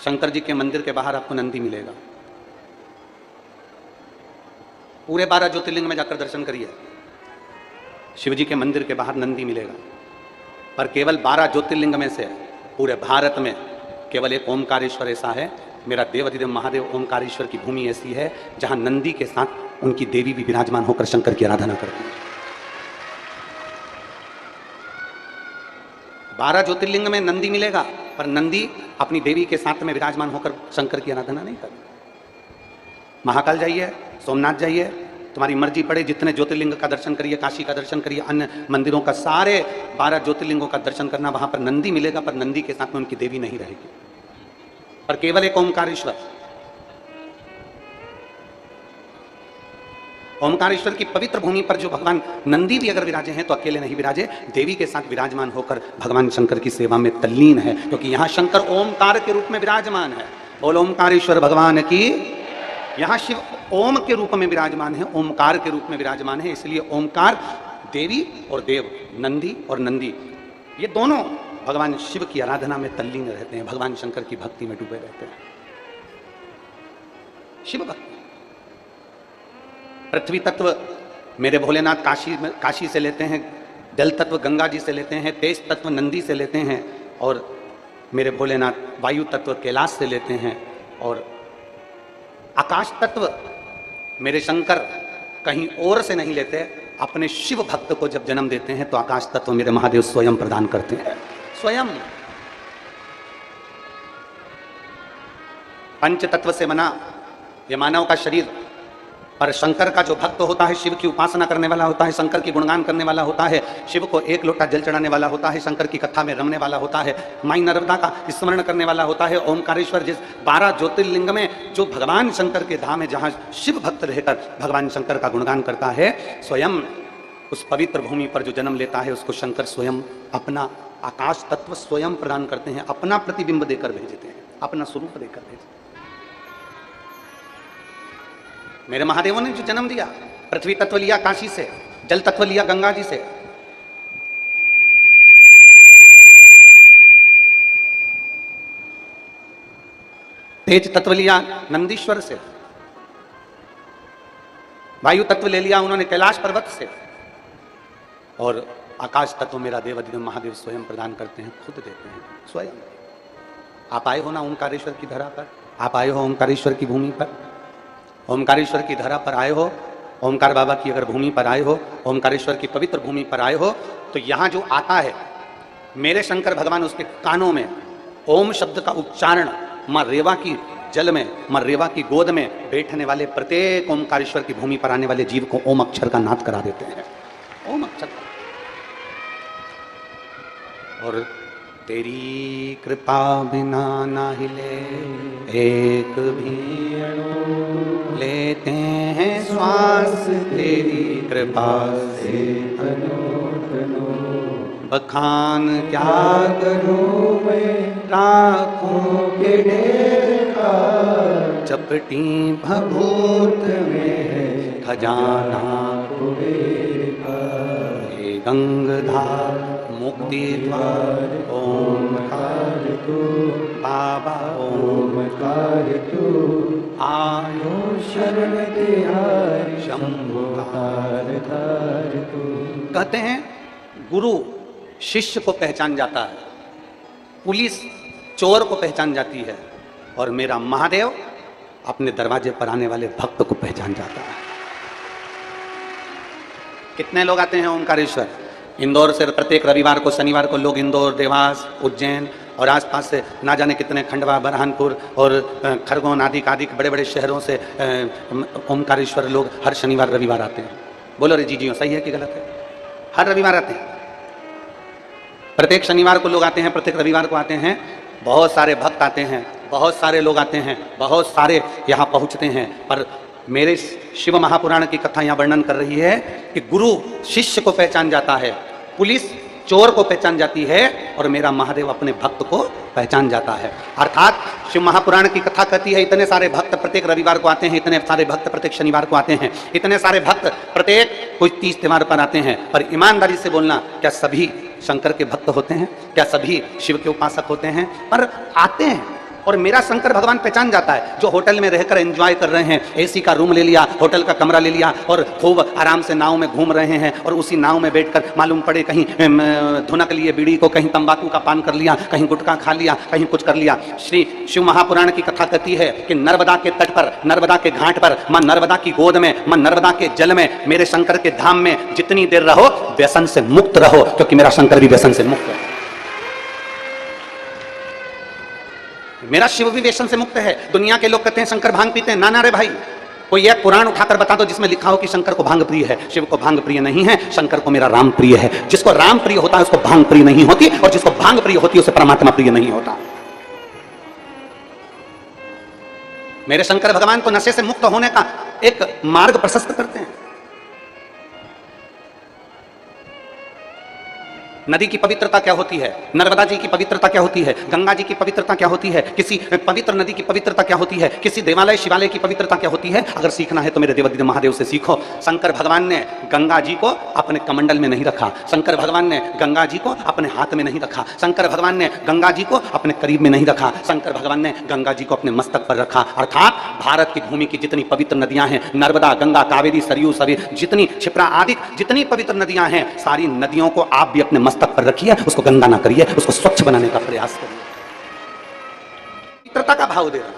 शंकर जी के मंदिर के बाहर आपको नंदी मिलेगा। पूरे 12 ज्योतिर्लिंग में जाकर दर्शन करिए, शिव जी के मंदिर के बाहर नंदी मिलेगा। पर केवल 12 ज्योतिर्लिंग में से पूरे भारत में केवल एक ओमकारेश्वर ऐसा है, मेरा देवाधिदेव महादेव ओमकारेश्वर की भूमि ऐसी है जहां नंदी के साथ उनकी देवी भी विराजमान होकर शंकर की आराधना करती है। 12 ज्योतिर्लिंग में नंदी मिलेगा, पर नंदी अपनी देवी के साथ में विराजमान होकर शंकर की आराधना नहीं करती। महाकाल जाइए, सोमनाथ जाइए, तुम्हारी मर्जी पड़े, जितने ज्योतिर्लिंग का दर्शन करिए, काशी का दर्शन करिए, अन्य मंदिरों का, सारे 12 ज्योतिर्लिंगों का दर्शन करना, वहां पर नंदी मिलेगा, पर नंदी के साथ में उनकी देवी नहीं रहेगी, पर केवल एक ओमकारेश्वर। ओमकारेश्वर की पवित्र भूमि पर जो भगवान नंदी भी अगर विराजे हैं तो अकेले नहीं विराजे, देवी के साथ विराजमान होकर भगवान शंकर की सेवा में तल्लीन है, क्योंकि यहां शंकर ओमकार के रूप में विराजमान है। बोल ओमकारेश्वर भगवान की। यहां शिव ओम के रूप में विराजमान है, ओमकार के रूप में विराजमान है, इसलिए ओमकार देवी और देव, नंदी और नंदी, ये दोनों भगवान शिव की आराधना में तल्लीन रहते हैं, भगवान शंकर की भक्ति में डूबे रहते हैं। शिव भक्ति। पृथ्वी तत्व मेरे भोलेनाथ काशी से लेते हैं, जल तत्व गंगा जी से लेते हैं, तेज तत्व नंदी से लेते हैं, और मेरे भोलेनाथ वायु तत्व कैलाश से लेते हैं, और आकाश तत्व मेरे शंकर कहीं और से नहीं लेते, अपने शिव भक्त को जब जन्म देते हैं तो आकाश तत्व मेरे महादेव स्वयं प्रदान करते हैं। स्वयं पंच तत्व से बना ये मानव का शरीर, पर शंकर का जो भक्त होता है, शिव की उपासना करने वाला होता है, शंकर की गुणगान करने वाला होता है, शिव को एक लोटा जल चढ़ाने वाला होता है, शंकर की कथा में रमने वाला होता है, माई नर्मदा का स्मरण करने वाला होता है, ओमकारेश्वर जिस 12 ज्योतिर्लिंग में जो भगवान शंकर के धाम है, जहां शिव भक्त रहकर भगवान शंकर का गुणगान करता है, स्वयं उस पवित्र भूमि पर जो जन्म लेता है उसको शंकर स्वयं अपना आकाश तत्व स्वयं प्रदान करते हैं, अपना प्रतिबिंब देकर भेजते हैं, अपना स्वरूप देकर भेजते हैं। मेरे महादेवों ने जो जन्म दिया, पृथ्वी तत्व लिया काशी से, जल तत्व लिया गंगा जी से, तेज तत्व लिया नंदीश्वर से, वायु तत्व ले लिया उन्होंने कैलाश पर्वत से, और आकाश तत्व मेरा देवाधिदेव महादेव स्वयं प्रदान करते हैं, खुद देते हैं स्वयं। आप आए हो ना ओमकारेश्वर की धरा पर, आप आए हो ओमकारेश्वर की भूमि पर, ओमकारेश्वर की धरा पर आए हो, ओमकार बाबा की अगर भूमि पर आए हो, ओमकारेश्वर की पवित्र भूमि पर आए हो, तो यहाँ जो आता है मेरे शंकर भगवान, उसके कानों में ओम शब्द का उच्चारण माँ रेवा की जल में, माँ रेवा की गोद में बैठने वाले प्रत्येक ओमकारेश्वर की भूमि पर आने वाले जीव को ओम अक्षर का नाद करा देते हैं, ओम अक्षर का। और तेरी कृपा बिना ना हिले एक भी अणु, लेते हैं श्वास तेरी कृपा से तनो तनो, बखान क्या करूं मैं लाखों के ढेर का, चपटी भभूत में खजाना कुबेर का, हे गंगाधार मुक्ति द्वार ओमकार तू, बाबा ओमकार तू, आयो शरण तिहारी शंभुकार धार तू। कहते हैं गुरु शिष्य को पहचान जाता है, पुलिस चोर को पहचान जाती है, और मेरा महादेव अपने दरवाजे पर आने वाले भक्त को पहचान जाता है। कितने लोग आते हैं ओमकारेश्वर? इंदौर से प्रत्येक रविवार को, शनिवार को लोग इंदौर, देवास, उज्जैन और आसपास से ना जाने कितने खंडवा, बरहानपुर और खरगोन आदि बड़े बड़े शहरों से ओमकारेश्वर लोग हर शनिवार रविवार आते हैं। बोलो रे जीजियो, सही है कि गलत है? हर रविवार आते हैं, प्रत्येक शनिवार को लोग आते हैं, प्रत्येक रविवार को आते हैं, बहुत सारे भक्त आते हैं, बहुत सारे लोग आते हैं, बहुत सारे यहाँ पहुँचते हैं। पर मेरे शिव महापुराण की कथा यहाँ वर्णन कर रही है कि गुरु शिष्य को पहचान जाता है, पुलिस चोर को पहचान जाती है, और मेरा महादेव अपने भक्त को पहचान जाता है। अर्थात शिव महापुराण की कथा कहती है, इतने सारे भक्त प्रत्येक रविवार को आते हैं, इतने सारे भक्त प्रत्येक शनिवार को आते हैं, इतने सारे भक्त प्रत्येक कोई 30 त्योहार पर आते हैं, पर ईमानदारी से बोलना, क्या सभी शंकर के भक्त होते हैं? क्या सभी शिव के उपासक होते हैं? पर आते हैं, और मेरा शंकर भगवान पहचान जाता है। जो होटल में रहकर एंजॉय कर रहे हैं, एसी का रूम ले लिया, होटल का कमरा ले लिया और खूब आराम से नाव में घूम रहे हैं, और उसी नाव में बैठकर मालूम पड़े कहीं धुनक लिए बीड़ी को, कहीं तंबाकू का पान कर लिया, कहीं गुटखा खा लिया, कहीं कुछ कर लिया। श्री शिव महापुराण की कथा कहती है कि नर्मदा के तट पर, नर्मदा के घाट पर, मां नर्मदा की गोद में, मां नर्मदा के जल में, मेरे शंकर के धाम में जितनी देर रहो व्यसन से मुक्त रहो, क्योंकि मेरा शंकर भी व्यसन से मुक्त है। मेरा शिव भी व्यसन से मुक्त है। दुनिया के लोग कहते हैं शंकर भांग पीते हैं। ना ना रे भाई, कोई एक पुराण उठाकर बता दो जिसमें लिखा हो कि शंकर को भांग प्रिय है। शिव को भांग प्रिय नहीं है, शंकर को मेरा राम प्रिय है। जिसको राम प्रिय होता है उसको भांग प्रिय नहीं होती, और जिसको भांग प्रिय होती है उसे परमात्मा प्रिय नहीं होता। मेरे शंकर भगवान को नशे से मुक्त होने का एक मार्ग प्रशस्त करते हैं। नदी की पवित्रता क्या होती है, नर्मदा जी की पवित्रता क्या होती है, गंगा जी की पवित्रता क्या होती है, किसी पवित्र नदी की पवित्रता क्या होती है, किसी देवालय शिवालय की पवित्रता क्या होती है। अगर सीखना है तो मेरे देवादिदेव महादेव से सीखो। शंकर भगवान ने गंगा जी को अपने कमंडल में नहीं रखा, शंकर भगवान ने गंगा जी को अपने हाथ में नहीं रखा, शंकर भगवान ने गंगा जी को अपने करीब में नहीं रखा, शंकर भगवान ने गंगा जी को अपने मस्तक पर रखा। अर्थात भारत की भूमि की जितनी पवित्र नदियां हैं, नर्मदा, गंगा, कावेरी, सरयू, सभी जितनी क्षिप्रा आदि जितनी पवित्र नदियां हैं, सारी नदियों को आप भी अपने मस्तक पर रखिए, उसको गंदा ना करिए, उसको स्वच्छ बनाने का प्रयास करिए। पवित्रता का भाव दे रहा।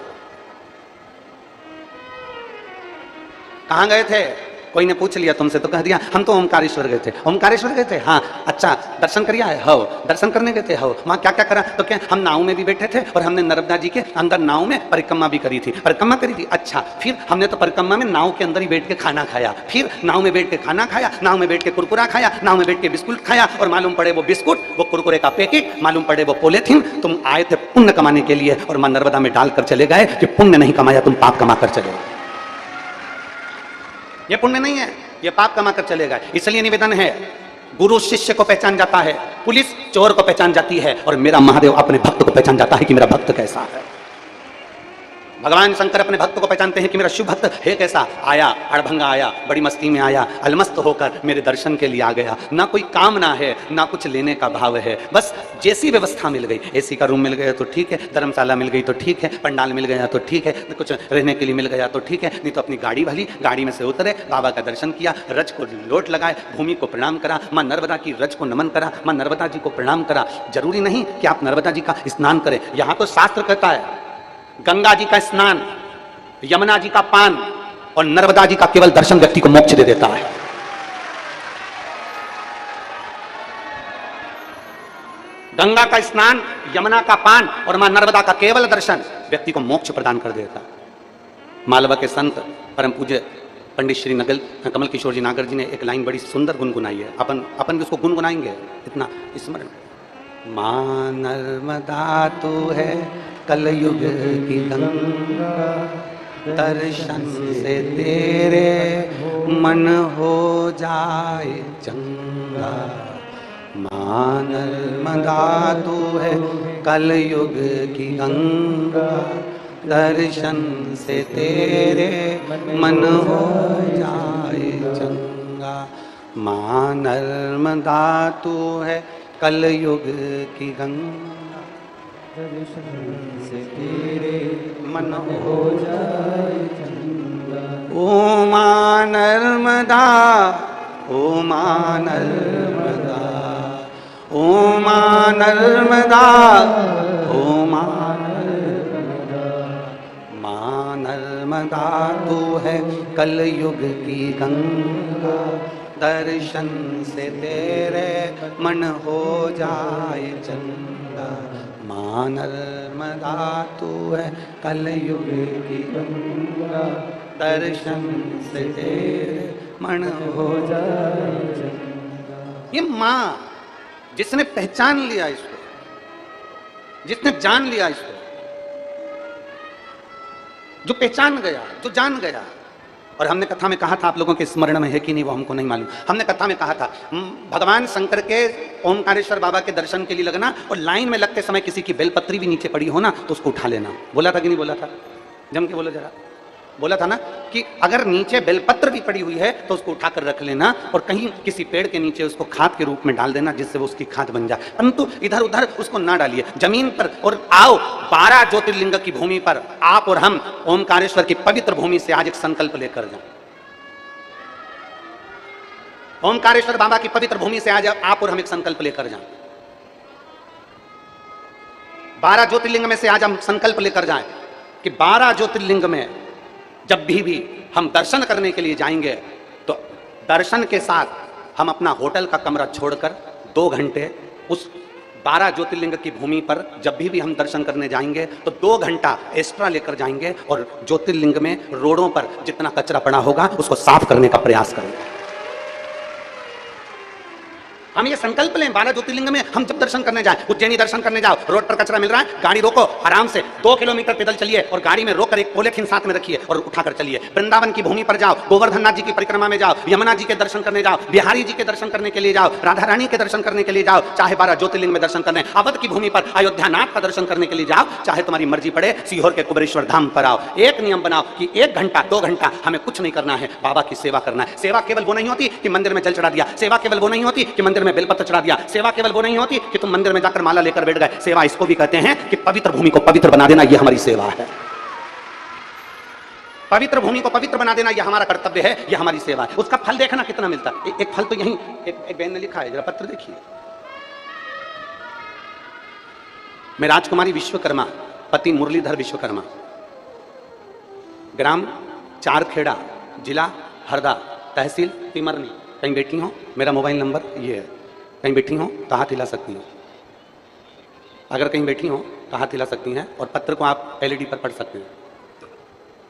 कहां गए थे? कोई ने पूछ लिया तुमसे तो कह दिया हम तो ओमकारेश्वर गए थे। ओमकारेश्वर गए थे? हाँ। अच्छा, दर्शन करिया है? हो। दर्शन करने गए थे? हो। वहां क्या क्या करा? तो क्या हम नाव में भी बैठे थे और हमने नर्मदा जी के अंदर नाव में परिक्रमा भी करी थी। परिक्रमा करी थी? अच्छा। फिर हमने तो परिक्रमा में नाव के अंदर ही बैठ के खाना खाया, फिर नाव में बैठ के खाना खाया, नाव में बैठ के कुरकुरा खाया, नाव में बैठ के बिस्कुट खाया, और मालूम पड़े वो बिस्कुट, वो कुरकुरे का पैकेट, मालूम पड़े वो पॉलिथीन। तुम आए थे पुण्य कमाने के लिए और मां नर्मदा में डालकर चले गए कि पुण्य नहीं कमाया, तुम पाप कमा कर चले गए। ये पुण्य नहीं है, ये पाप कमा कर चलेगा। इसलिए निवेदन है, गुरु शिष्य को पहचान जाता है, पुलिस चोर को पहचान जाती है, और मेरा महादेव अपने भक्त को पहचान जाता है कि मेरा भक्त कैसा है। भगवान शंकर अपने भक्त को पहचानते हैं कि मेरा शिव भक्त है कैसा। आया, अड़भंगा आया, बड़ी मस्ती में आया, अलमस्त होकर मेरे दर्शन के लिए आ गया। ना कोई कामना है, ना कुछ लेने का भाव है, बस जैसी व्यवस्था मिल गई, एसी का रूम मिल गया तो ठीक है, धर्मशाला मिल गई तो ठीक है, पंडाल मिल गया तो ठीक है, कुछ रहने के लिए मिल गया तो ठीक है, नहीं तो अपनी गाड़ी भली, गाड़ी में से उतरे, बाबा का दर्शन किया, रज को लोट लगाए, भूमि को प्रणाम करा, माँ नर्मदा की रज को नमन करा, माँ नर्मदा जी को प्रणाम करा। जरूरी नहीं कि आप नर्मदा जी का स्नान करें। यहाँ तो शास्त्र कहता है गंगा जी का स्नान, यमुना जी का पान और नर्मदा जी का केवल दर्शन व्यक्ति को मोक्ष दे देता है। गंगा का स्नान, यमुना का पान और मां नर्मदा का केवल दर्शन व्यक्ति को मोक्ष प्रदान कर देता है। मालवा के संत परम पूज्य पंडित श्री कमल किशोर जी नागर जी ने एक लाइन बड़ी सुंदर गुनगुनाई है। अपन भी उसको गुनगुनाएंगे, इतना स्मरण। मां नर्मदा तो है कलयुग की गंगा, दर्शन से तेरे मन हो जाए चंगा। मां नर्मदा तो है कलयुग की गंगा, दर्शन से तेरे मन हो जाए चंगा। मां नर्मदा तो है कलयुग की गंगा, दर्शन से तेरे मन हो जाए चंगा। ओ मां नर्मदा, ओ मां नर्मदा, ओ मां नर्मदा, ओ मां नर्मदा। मां नर्मदा तू है कलयुग की गंगा, दर्शन से तेरे मन हो जाए चंगा। मां नर्मदा तू है कलयुग की गंगा, दर्शन से तेरे मन हो जाए चंगा। ये मां जिसने पहचान लिया इसको, जिसने जान लिया इसको, जो पहचान गया, जो जान गया। और हमने कथा में कहा था, आप लोगों के स्मरण में है कि नहीं वो हमको नहीं मालूम, हमने कथा में कहा था भगवान शंकर के ओमकारेश्वर बाबा के दर्शन के लिए लगना, और लाइन में लगते समय किसी की बेलपत्री भी नीचे पड़ी हो ना तो उसको उठा लेना। बोला था कि नहीं बोला था? जम के बोलो जरा। बोला था ना कि अगर नीचे बेलपत्र भी पड़ी हुई है तो उसको उठाकर रख लेना और कहीं किसी पेड़ के नीचे उसको खाद के रूप में डाल देना, जिससे वो उसकी खाद बन जाए, परंतु इधर उधर उसको ना डालिए, जमीन पर। और आओ 12 ज्योतिर्लिंग की भूमि पर आप और हम ओमकारेश्वर की पवित्र भूमि से आज एक संकल्प लेकर जाएं। ओमकारेश्वर बाबा की पवित्र भूमि से आज आप और हम एक संकल्प लेकर जाएं। 12 ज्योतिर्लिंग में से आज हम संकल्प लेकर जाएं कि 12 ज्योतिर्लिंग में जब भी हम दर्शन करने के लिए जाएंगे तो दर्शन के साथ हम अपना होटल का कमरा छोड़कर 2 घंटे उस 12 ज्योतिर्लिंग की भूमि पर जब भी हम दर्शन करने जाएंगे तो 2 घंटा एक्स्ट्रा लेकर जाएंगे और ज्योतिर्लिंग में रोडों पर जितना कचरा पड़ा होगा उसको साफ करने का प्रयास करेंगे। हम ये संकल्प लें 12 ज्योतिर्लिंग में हम जब दर्शन करने जाएं, उज्जैनी दर्शन करने जाओ, रोड पर कचरा मिल रहा है, गाड़ी रोको, आराम से 2 किलोमीटर पैदल चलिए और गाड़ी में रोककर एक पॉलीथिन साथ में रखिए और उठाकर चलिए। वृंदावन की भूमि पर जाओ, गोवर्धन नाथ जी की परिक्रमा में जाओ, यमुना जी के दर्शन करने जाओ, बिहारी जी के दर्शन करने के लिए जाओ, राधा रानी के दर्शन करने के लिए जाओ, चाहे 12 ज्योतिर्लिंग में दर्शन करने, अवध की भूमि पर अयोध्या नाथ का दर्शन करने के लिए जाओ, चाहे तुम्हारी मर्जी पड़े सीहोर के कुबेरेश्वर धाम पर आओ। एक नियम बनाओ कि 1 घंटा 2 घंटा हमें कुछ नहीं करना है, बाबा की सेवा करना है। सेवा केवल वो नहीं होती कि मंदिर में जल चढ़ा दिया, सेवा केवल वो नहीं होती कि मंदिर में बेलपत्र चढ़ा दिया, सेवा केवल वो नहीं होती कि तुम मंदिर में जाकर माला लेकर बैठ गए। सेवा इसको भी कहते हैं कि पवित्र भूमि को पवित्र बना देना, यह हमारी सेवा है। पवित्र भूमि को पवित्र बना देना यह हमारा कर्तव्य है, यह हमारी सेवा है। उसका फल देखना कितना मिलता है। एक फल तो यहीं एक बहन ने लिखा है, जरा पत्र देखिए। मैं राजकुमारी विश्वकर्मा, पति मुरलीधर विश्वकर्मा, ग्राम चारखेड़ा, जिला हरदा, तहसील तिमरनी। कहीं बैठी हो, मेरा मोबाइल नंबर ये है, कहीं बैठी हो तो हाथ हिला सकती हैं। अगर कहीं बैठी हो तो हाथ हिला सकती हैं और पत्र को आप एलईडी पर पढ़ सकते हैं।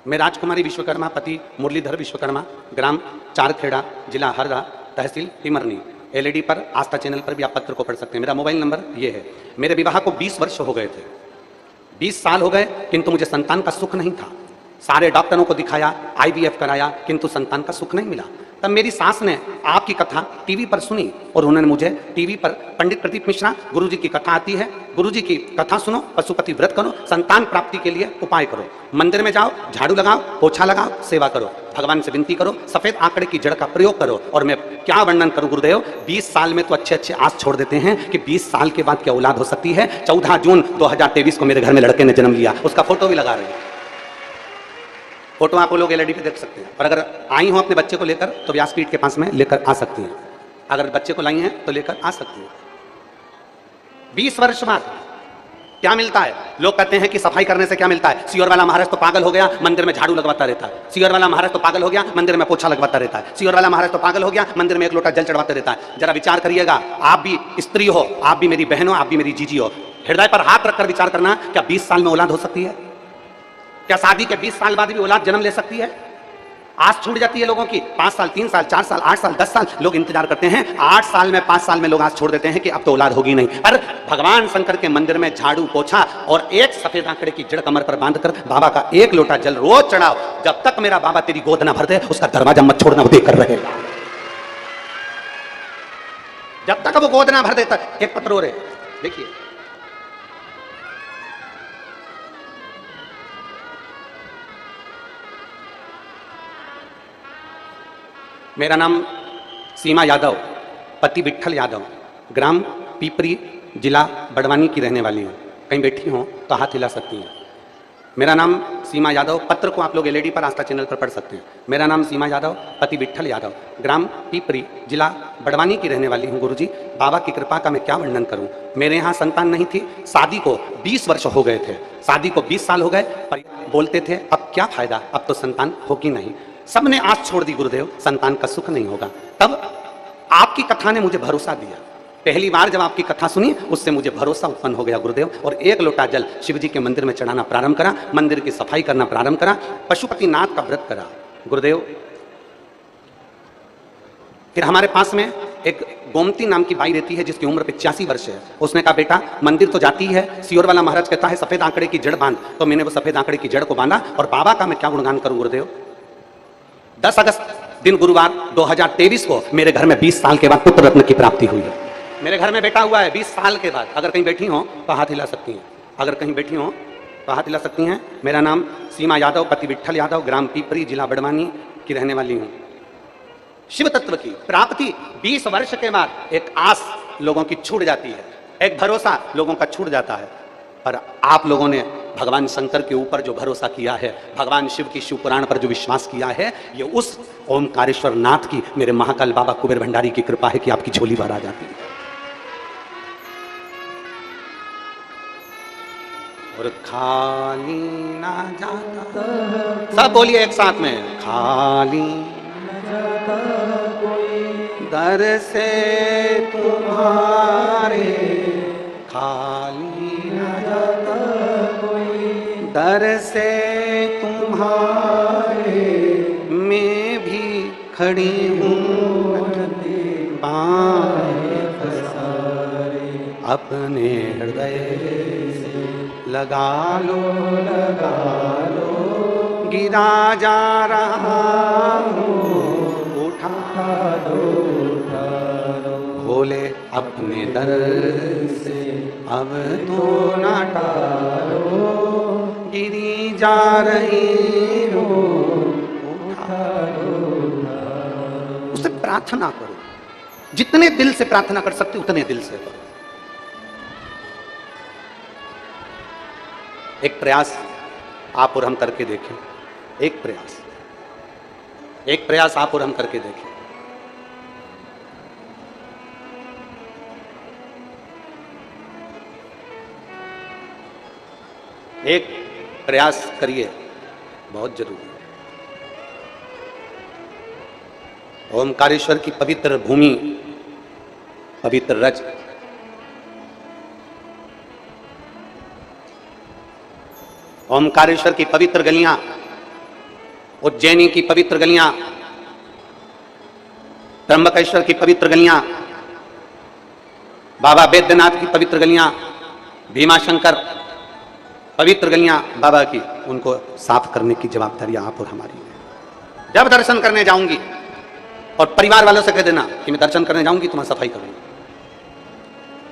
मैं राजकुमारी विश्वकर्मा, पति मुरलीधर विश्वकर्मा, ग्राम चारखेड़ा, जिला हरदा, तहसील तिमरनी। एलईडी पर आस्था चैनल पर भी आप पत्र को पढ़ सकते हैं। मेरा मोबाइल नंबर ये है। मेरे विवाह को 20 वर्ष हो गए थे, 20 साल हो गए, किंतु मुझे संतान का सुख नहीं था। सारे डॉक्टरों को दिखाया, IVF कराया, किंतु संतान का सुख नहीं मिला। तब मेरी सास ने आपकी कथा टीवी पर सुनी और उन्होंने मुझे टीवी पर पंडित प्रदीप मिश्रा गुरुजी की कथा आती है, गुरुजी की कथा सुनो, पशुपति व्रत करो, संतान प्राप्ति के लिए उपाय करो, मंदिर में जाओ, झाड़ू लगाओ, पोछा लगाओ, सेवा करो, भगवान से विनती करो, सफेद आंकड़े की जड़ का प्रयोग करो। और मैं क्या वर्णन करूं गुरुदेव, 20 साल में तो अच्छे अच्छे आस छोड़ देते हैं कि 20 साल के बाद क्या औलाद हो सकती है। 14 जून 2023 को मेरे घर में लड़के ने जन्म लिया, उसका फोटो भी लगा रहे हैं। फोटो आप लोग एलईडी पे देख सकते हैं। और अगर आई हो अपने बच्चे को लेकर तो व्यासपीठ के पास में लेकर आ सकती हैं। अगर बच्चे को लाई हैं तो लेकर आ सकती हैं। 20 वर्ष बाद क्या मिलता है? लोग कहते हैं कि सफाई करने से क्या मिलता है। सीहोर वाला महाराज तो पागल हो गया, मंदिर में झाड़ू लगवाता रहता है। सीहोर वाला महाराज तो पागल हो गया, मंदिर में पोछा लगवाता रहता है। सीहोर वाला महाराज तो पागल हो गया, मंदिर में 1 लोटा जल चढ़वाते रहता है। जरा विचार करिएगा, आप भी स्त्री हो, आप भी मेरी बहन हो, आप भी मेरी जीजी हो। हृदय पर हाथ रखकर विचार करना, क्या 20 साल में औलाद हो सकती है? क्या शादी के 20 साल बाद भी औलाद जन्म ले सकती है? आस छूट जाती है लोगों की। 5 साल, 3 साल, 4 साल, 8 साल, 10 साल लोग इंतजार करते हैं। 8 साल में, 5 साल में लोग आस छोड़ देते हैं कि अब तो औलाद होगी नहीं। पर भगवान शंकर के मंदिर में झाड़ू पोछा और एक सफेद आंकड़े की जड़ कमर पर बांधकर बाबा का 1 लोटा जल रोज चढ़ाओ। जब तक मेरा बाबा तेरी गोद ना भर दे उसका दरवाजा मत छोड़ना, वो देकर रहेगा। जब तक वो गोद ना भर दे तक। एक पत्र और है, देखिए। मेरा नाम सीमा यादव, पति विट्ठल यादव, ग्राम पीपरी, जिला बड़वानी की रहने वाली हूँ। कहीं बैठी हो तो हाथ हिला सकती हैं। मेरा नाम सीमा यादव, पत्र को आप लोग एलईडी पर आस्था चैनल पर पढ़ सकते हैं। मेरा नाम सीमा यादव, पति विट्ठल यादव, ग्राम पीपरी, जिला बड़वानी की रहने वाली हूँ। गुरुजी, बाबा की कृपा का मैं क्या वर्णन करूँ। मेरे यहाँ संतान नहीं थी, शादी को 20 वर्ष हो गए थे, शादी को 20 साल हो गए, पर बोलते थे अब क्या फायदा, अब तो संतान होगी नहीं। सबने आस छोड़ दी गुरुदेव, संतान का सुख नहीं होगा। तब आपकी कथा ने मुझे भरोसा दिया। पहली बार जब आपकी कथा सुनी उससे मुझे भरोसा उत्पन्न हो गया गुरुदेव, और 1 लोटा जल शिव जी के मंदिर में चढ़ाना प्रारंभ करा, मंदिर की सफाई करना प्रारंभ करा, पशुपति नाथ का व्रत करा गुरुदेव। फिर हमारे पास में एक गोमती नाम की बाई रहती है जिसकी उम्र 85 वर्ष है। उसने कहा बेटा मंदिर तो जाती है, सीहोर वाला महाराज कहता है सफेद आंकड़े की जड़ बांध। तो मैंने वो सफेद आंकड़े की जड़ को बांधा। और बाबा का मैं क्या गुणगान करूं गुरुदेव। 10 अगस्त दिन गुरुवार 2023 को मेरे घर में 20 साल के बाद पुत्र रत्न की प्राप्ति हुई है। मेरे घर में बेटा हुआ है 20 साल के बाद। अगर कहीं बैठी हो तो हाथ हिला सकती हैं। अगर कहीं बैठी हो तो हाथ हिला सकती हैं। मेरा नाम सीमा यादव, पति विट्ठल यादव, ग्राम पीपरी, जिला बड़वानी की रहने वाली हूँ। शिव तत्व की प्राप्ति 20 वर्ष के बाद एक आस लोगों की छूट जाती है, एक भरोसा लोगों का छूट जाता है। पर आप लोगों ने भगवान शंकर के ऊपर जो भरोसा किया है, भगवान शिव की शिव पुराण पर जो विश्वास किया है, ये उस ओमकारेश्वर नाथ की, मेरे महाकाल बाबा कुबेर भंडारी की कृपा है कि आपकी झोली भर आ जाती है। और खाली ना जाता, सब बोलिए एक साथ में, खाली ना जाता कोई दर से तुम्हारे, खाली ना जाता कोई दर से तुम्हारे, मैं भी खड़ी हूँ बाएं पसारे, अपने हृदय से लगा लो गिरा जा रहा हूँ, उठा दो भोले अपने दर से, अब तो ना टालो गिरी जा रही हो, उठा दो। उससे प्रार्थना करो, जितने दिल से प्रार्थना कर सकते उतने दिल से करो। एक प्रयास आप और हम करके देखें, एक प्रयास आप और हम करके देखें। एक प्रयास करिए, बहुत जरूरी है। ओमकारेश्वर की पवित्र भूमि, पवित्र रज, ओमकारेश्वर की पवित्र गलियां, उज्जैनी की पवित्र गलियां, त्र्यंबकेश्वर की पवित्र गलियां, बाबा बैद्यनाथ की पवित्र गलियां, भीमाशंकर पवित्र गलियां बाबा की, उनको साफ करने की जवाबदारी आप और हमारी है। जब दर्शन करने जाऊंगी, और परिवार वालों से कह देना कि मैं दर्शन करने जाऊंगी तो मैं सफाई करूंगी,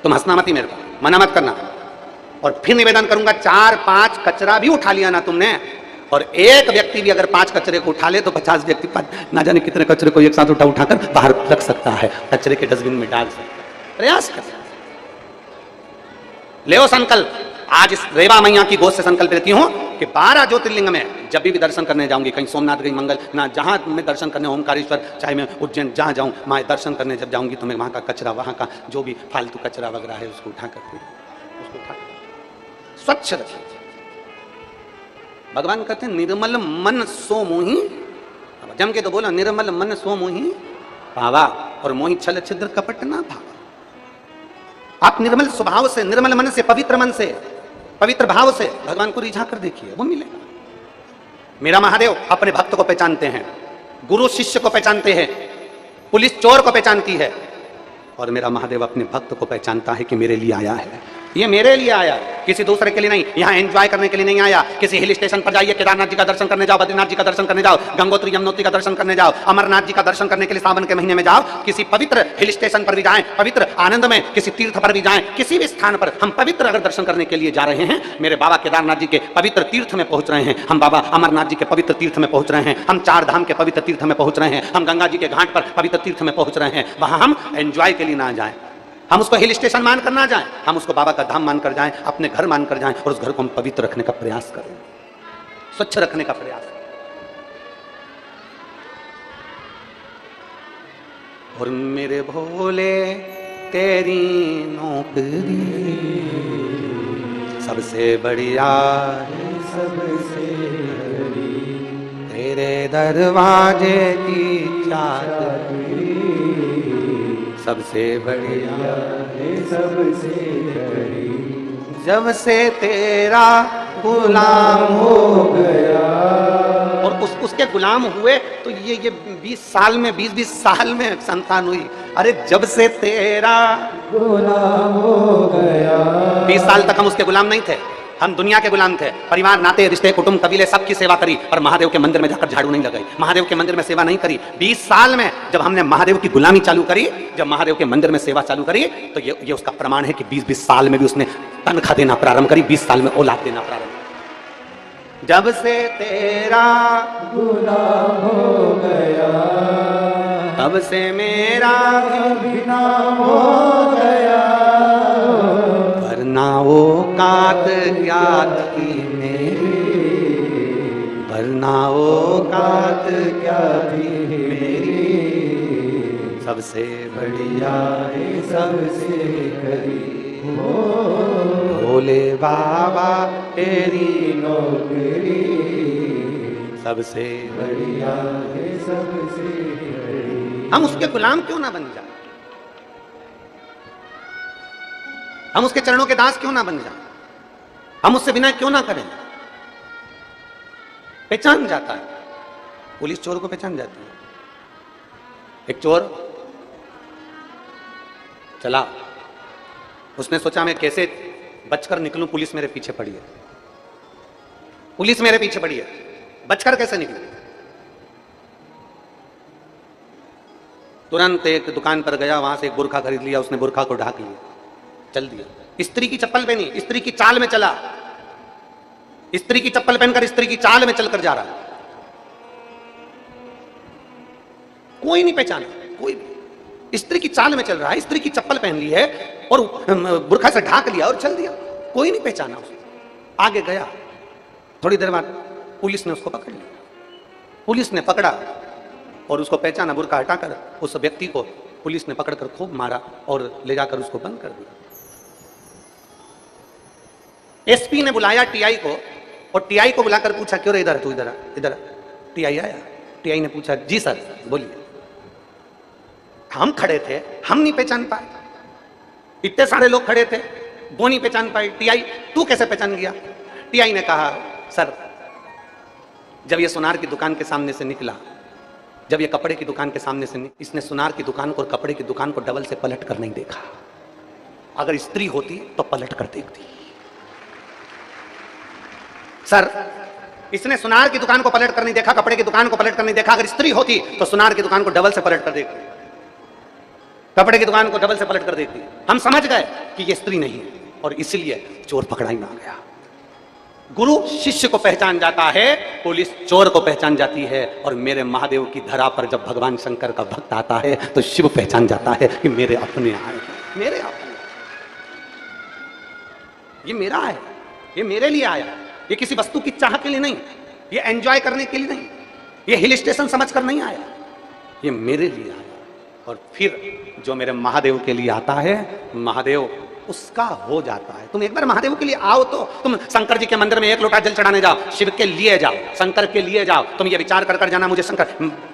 तुम हंसना मत ही मेरे को, मना मत करना। और फिर निवेदन करूंगा, 4-5 कचरा भी उठा लिया ना तुमने, और एक व्यक्ति भी अगर 5 कचरे को उठा ले तो 50 व्यक्ति ना जाने कितने कचरे को एक साथ उठाकर बाहर रख सकता है, कचरे के डस्टबिन में डाल सकता है। प्रयास कर ले संकल्प। आज इस रेवा मैया की गोद से संकल्प लेती हूं कि 12 ज्योतिर्लिंग में जब भी दर्शन करने जाऊंगी, कहीं सोमनाथ गई, मंगल ना, जहां मैं दर्शन करने, ओमकारेश्वर, चाहे मैं उज्जैन जहां जाऊं, मैं दर्शन करने जब जाऊंगी तो मैं वहां का कचरा, वहां का जो भी फालतू कचरा वगैरह है उसको उठा करके स्वच्छ रखिए। भगवान कहते हैं निर्मल मन सो मोही, जम के तो बोला, निर्मल मन सो मोही पावा, और मोही छल छिद्र कपट ना भावा। आप निर्मल स्वभाव से, निर्मल मन से, पवित्र मन से, पवित्र भाव से भगवान को रिझा कर देखिए, वो मिलेगा। मेरा महादेव अपने भक्त को पहचानते हैं, गुरु शिष्य को पहचानते हैं, पुलिस चोर को पहचानती है, और मेरा महादेव अपने भक्त को पहचानता है कि मेरे लिए आया है, ये मेरे लिए आया, किसी दूसरे के लिए नहीं। यहाँ एंजॉय करने के लिए नहीं आया। किसी हिल स्टेशन पर जाइए, केदारनाथ जी का दर्शन करने जाओ, बद्रीनाथ जी का दर्शन करने जाओ, गंगोत्री यमुनोत्री का दर्शन करने जाओ, अमरनाथ जी का दर्शन करने के लिए सावन के महीने में जाओ, किसी पवित्र हिल स्टेशन पर भी जाएं, पवित्र आनंद में किसी तीर्थ पर भी जाएं, किसी भी स्थान पर हम पवित्र अगर दर्शन करने के लिए जा रहे हैं, मेरे बाबा केदारनाथ जी के पवित्र तीर्थ में पहुंच रहे हैं, हम बाबा अमरनाथ जी के पवित्र तीर्थ में पहुंच रहे हैं, हम 4 धाम के पवित्र तीर्थ में पहुंच रहे हैं, हम गंगा जी के घाट पर पवित्र तीर्थ में पहुंच रहे हैं। वहां हम एंजॉय के लिए ना जाएं, हम उसको हिल स्टेशन मानकर ना जाएं, हम उसको बाबा का धाम मानकर जाएं, अपने घर मानकर जाएं, और उस घर को हम पवित्र रखने का प्रयास करें, स्वच्छ रखने का प्रयास करें। और मेरे भोले तेरी नौकरी सबसे बढ़िया, सबसे बड़ी, तेरे दरवाजे की चाबी सबसे बढ़िया है, सबसे बड़ी, जब से तेरा गुलाम हो गया। और उसके गुलाम हुए तो ये 20 साल में, 20 साल में संतान हुई। अरे जब से तेरा गुलाम हो गया, 20 साल तक हम उसके गुलाम नहीं थे, हम दुनिया के गुलाम थे। परिवार, नाते, रिश्ते, कुटुंब, कबीले, सबकी सेवा करी, और महादेव के मंदिर में जाकर झाड़ू नहीं लगाई, महादेव के मंदिर में सेवा नहीं करी। 20 साल में जब हमने महादेव की गुलामी चालू करी, जब महादेव के मंदिर में सेवा चालू करी, तो ये उसका प्रमाण है कि 20 साल में भी उसने तनख्वाह देना प्रारंभ करी, 20 साल में औलाद देना प्रारंभ। जब से तेरा गुलाम हो गया, तब से मेरा भी नाम हो गया। वरना वो कात क्या थी मेरी, वरना वो कात क्या थी मेरी, सबसे बढ़िया है सबसे करीब हो भोले बाबा तेरी नौकरी, सबसे बढ़िया है सबसे करीब। हम उसके गुलाम क्यों ना बन जाए, हम उसके चरणों के दास क्यों ना बन जाए, हम उससे बिना क्यों ना करें। पहचान जाता है, पुलिस चोर को पहचान जाती है। एक चोर चला, उसने सोचा मैं कैसे बचकर निकलूं, पुलिस मेरे पीछे पड़ी है, पुलिस मेरे पीछे पड़ी है, बचकर कैसे निकलूं। तुरंत एक दुकान पर गया, वहां से एक बुर्खा खरीद लिया, उसने बुर्खा को ढाक लिया, चल दिया। स्त्री की चप्पल पहनी, स्त्री की चाल में चला, स्त्री की चप्पल पहनकर स्त्री की चाल में चलकर जा रहा। कोई नहीं पहचाना, कोई भी। स्त्री की चाल में चल रहा है, स्त्री की चप्पल पहन ली है और बुर्खा से ढाक लिया और चल दिया, कोई नहीं पहचाना उसे। आगे गया, थोड़ी देर बाद पुलिस ने उसको पकड़ लिया। पुलिस ने पकड़ा और उसको पहचाना, बुर्खा हटाकर उस व्यक्ति को पुलिस ने पकड़कर खूब मारा और ले जाकर उसको बंद कर दिया। एसपी ने बुलाया टीआई को और टीआई को बुलाकर पूछा, क्यों रे इधर, तू इधर इधर। टीआई आया, टीआई ने पूछा, जी सर बोलिए। हम खड़े थे, हम नहीं पहचान पाए, इतने सारे लोग खड़े थे, वो नहीं पहचान पाए। टीआई, तू कैसे पहचान गया? टीआई ने कहा, सर जब ये सुनार की दुकान के सामने से निकला, जब ये कपड़े की दुकान के सामने से इसने सुनार की दुकान को और कपड़े की दुकान को डबल से पलट कर नहीं देखा। अगर स्त्री होती तो पलट कर देखती। सर इसने सुनार की दुकान को पलट कर नहीं देखा, कपड़े की दुकान को पलट कर नहीं देखा। अगर स्त्री होती तो सुनार की दुकान को डबल से पलट कर देखती, कपड़े की दुकान को डबल से पलट कर देखती। हम समझ गए कि ये स्त्री नहीं है और इसलिए चोर पकड़ा ही ना गया। गुरु शिष्य को पहचान जाता है, पुलिस चोर को पहचान जाती है। और मेरे महादेव की धरा पर जब भगवान शंकर का भक्त आता है तो शिव पहचान जाता है कि मेरे अपने आए, मेरे अपने, ये मेरा है, ये मेरे लिए आया, ये किसी वस्तु की चाह के लिए नहीं, ये एंजॉय करने के लिए नहीं, ये हिल स्टेशन समझकर नहीं आया, ये मेरे लिए आया। और फिर जो मेरे महादेव के लिए आता है, महादेव उसका हो जाता है। तुम एक बार महादेव के लिए आओ तो तुम शंकर जी के मंदिर में एक लोटा जल चढ़ाने जाओ, शिव के लिए जाओ, शंकर के लिए जाओ। तुम ये विचार कर कर जाना मुझे शंकर,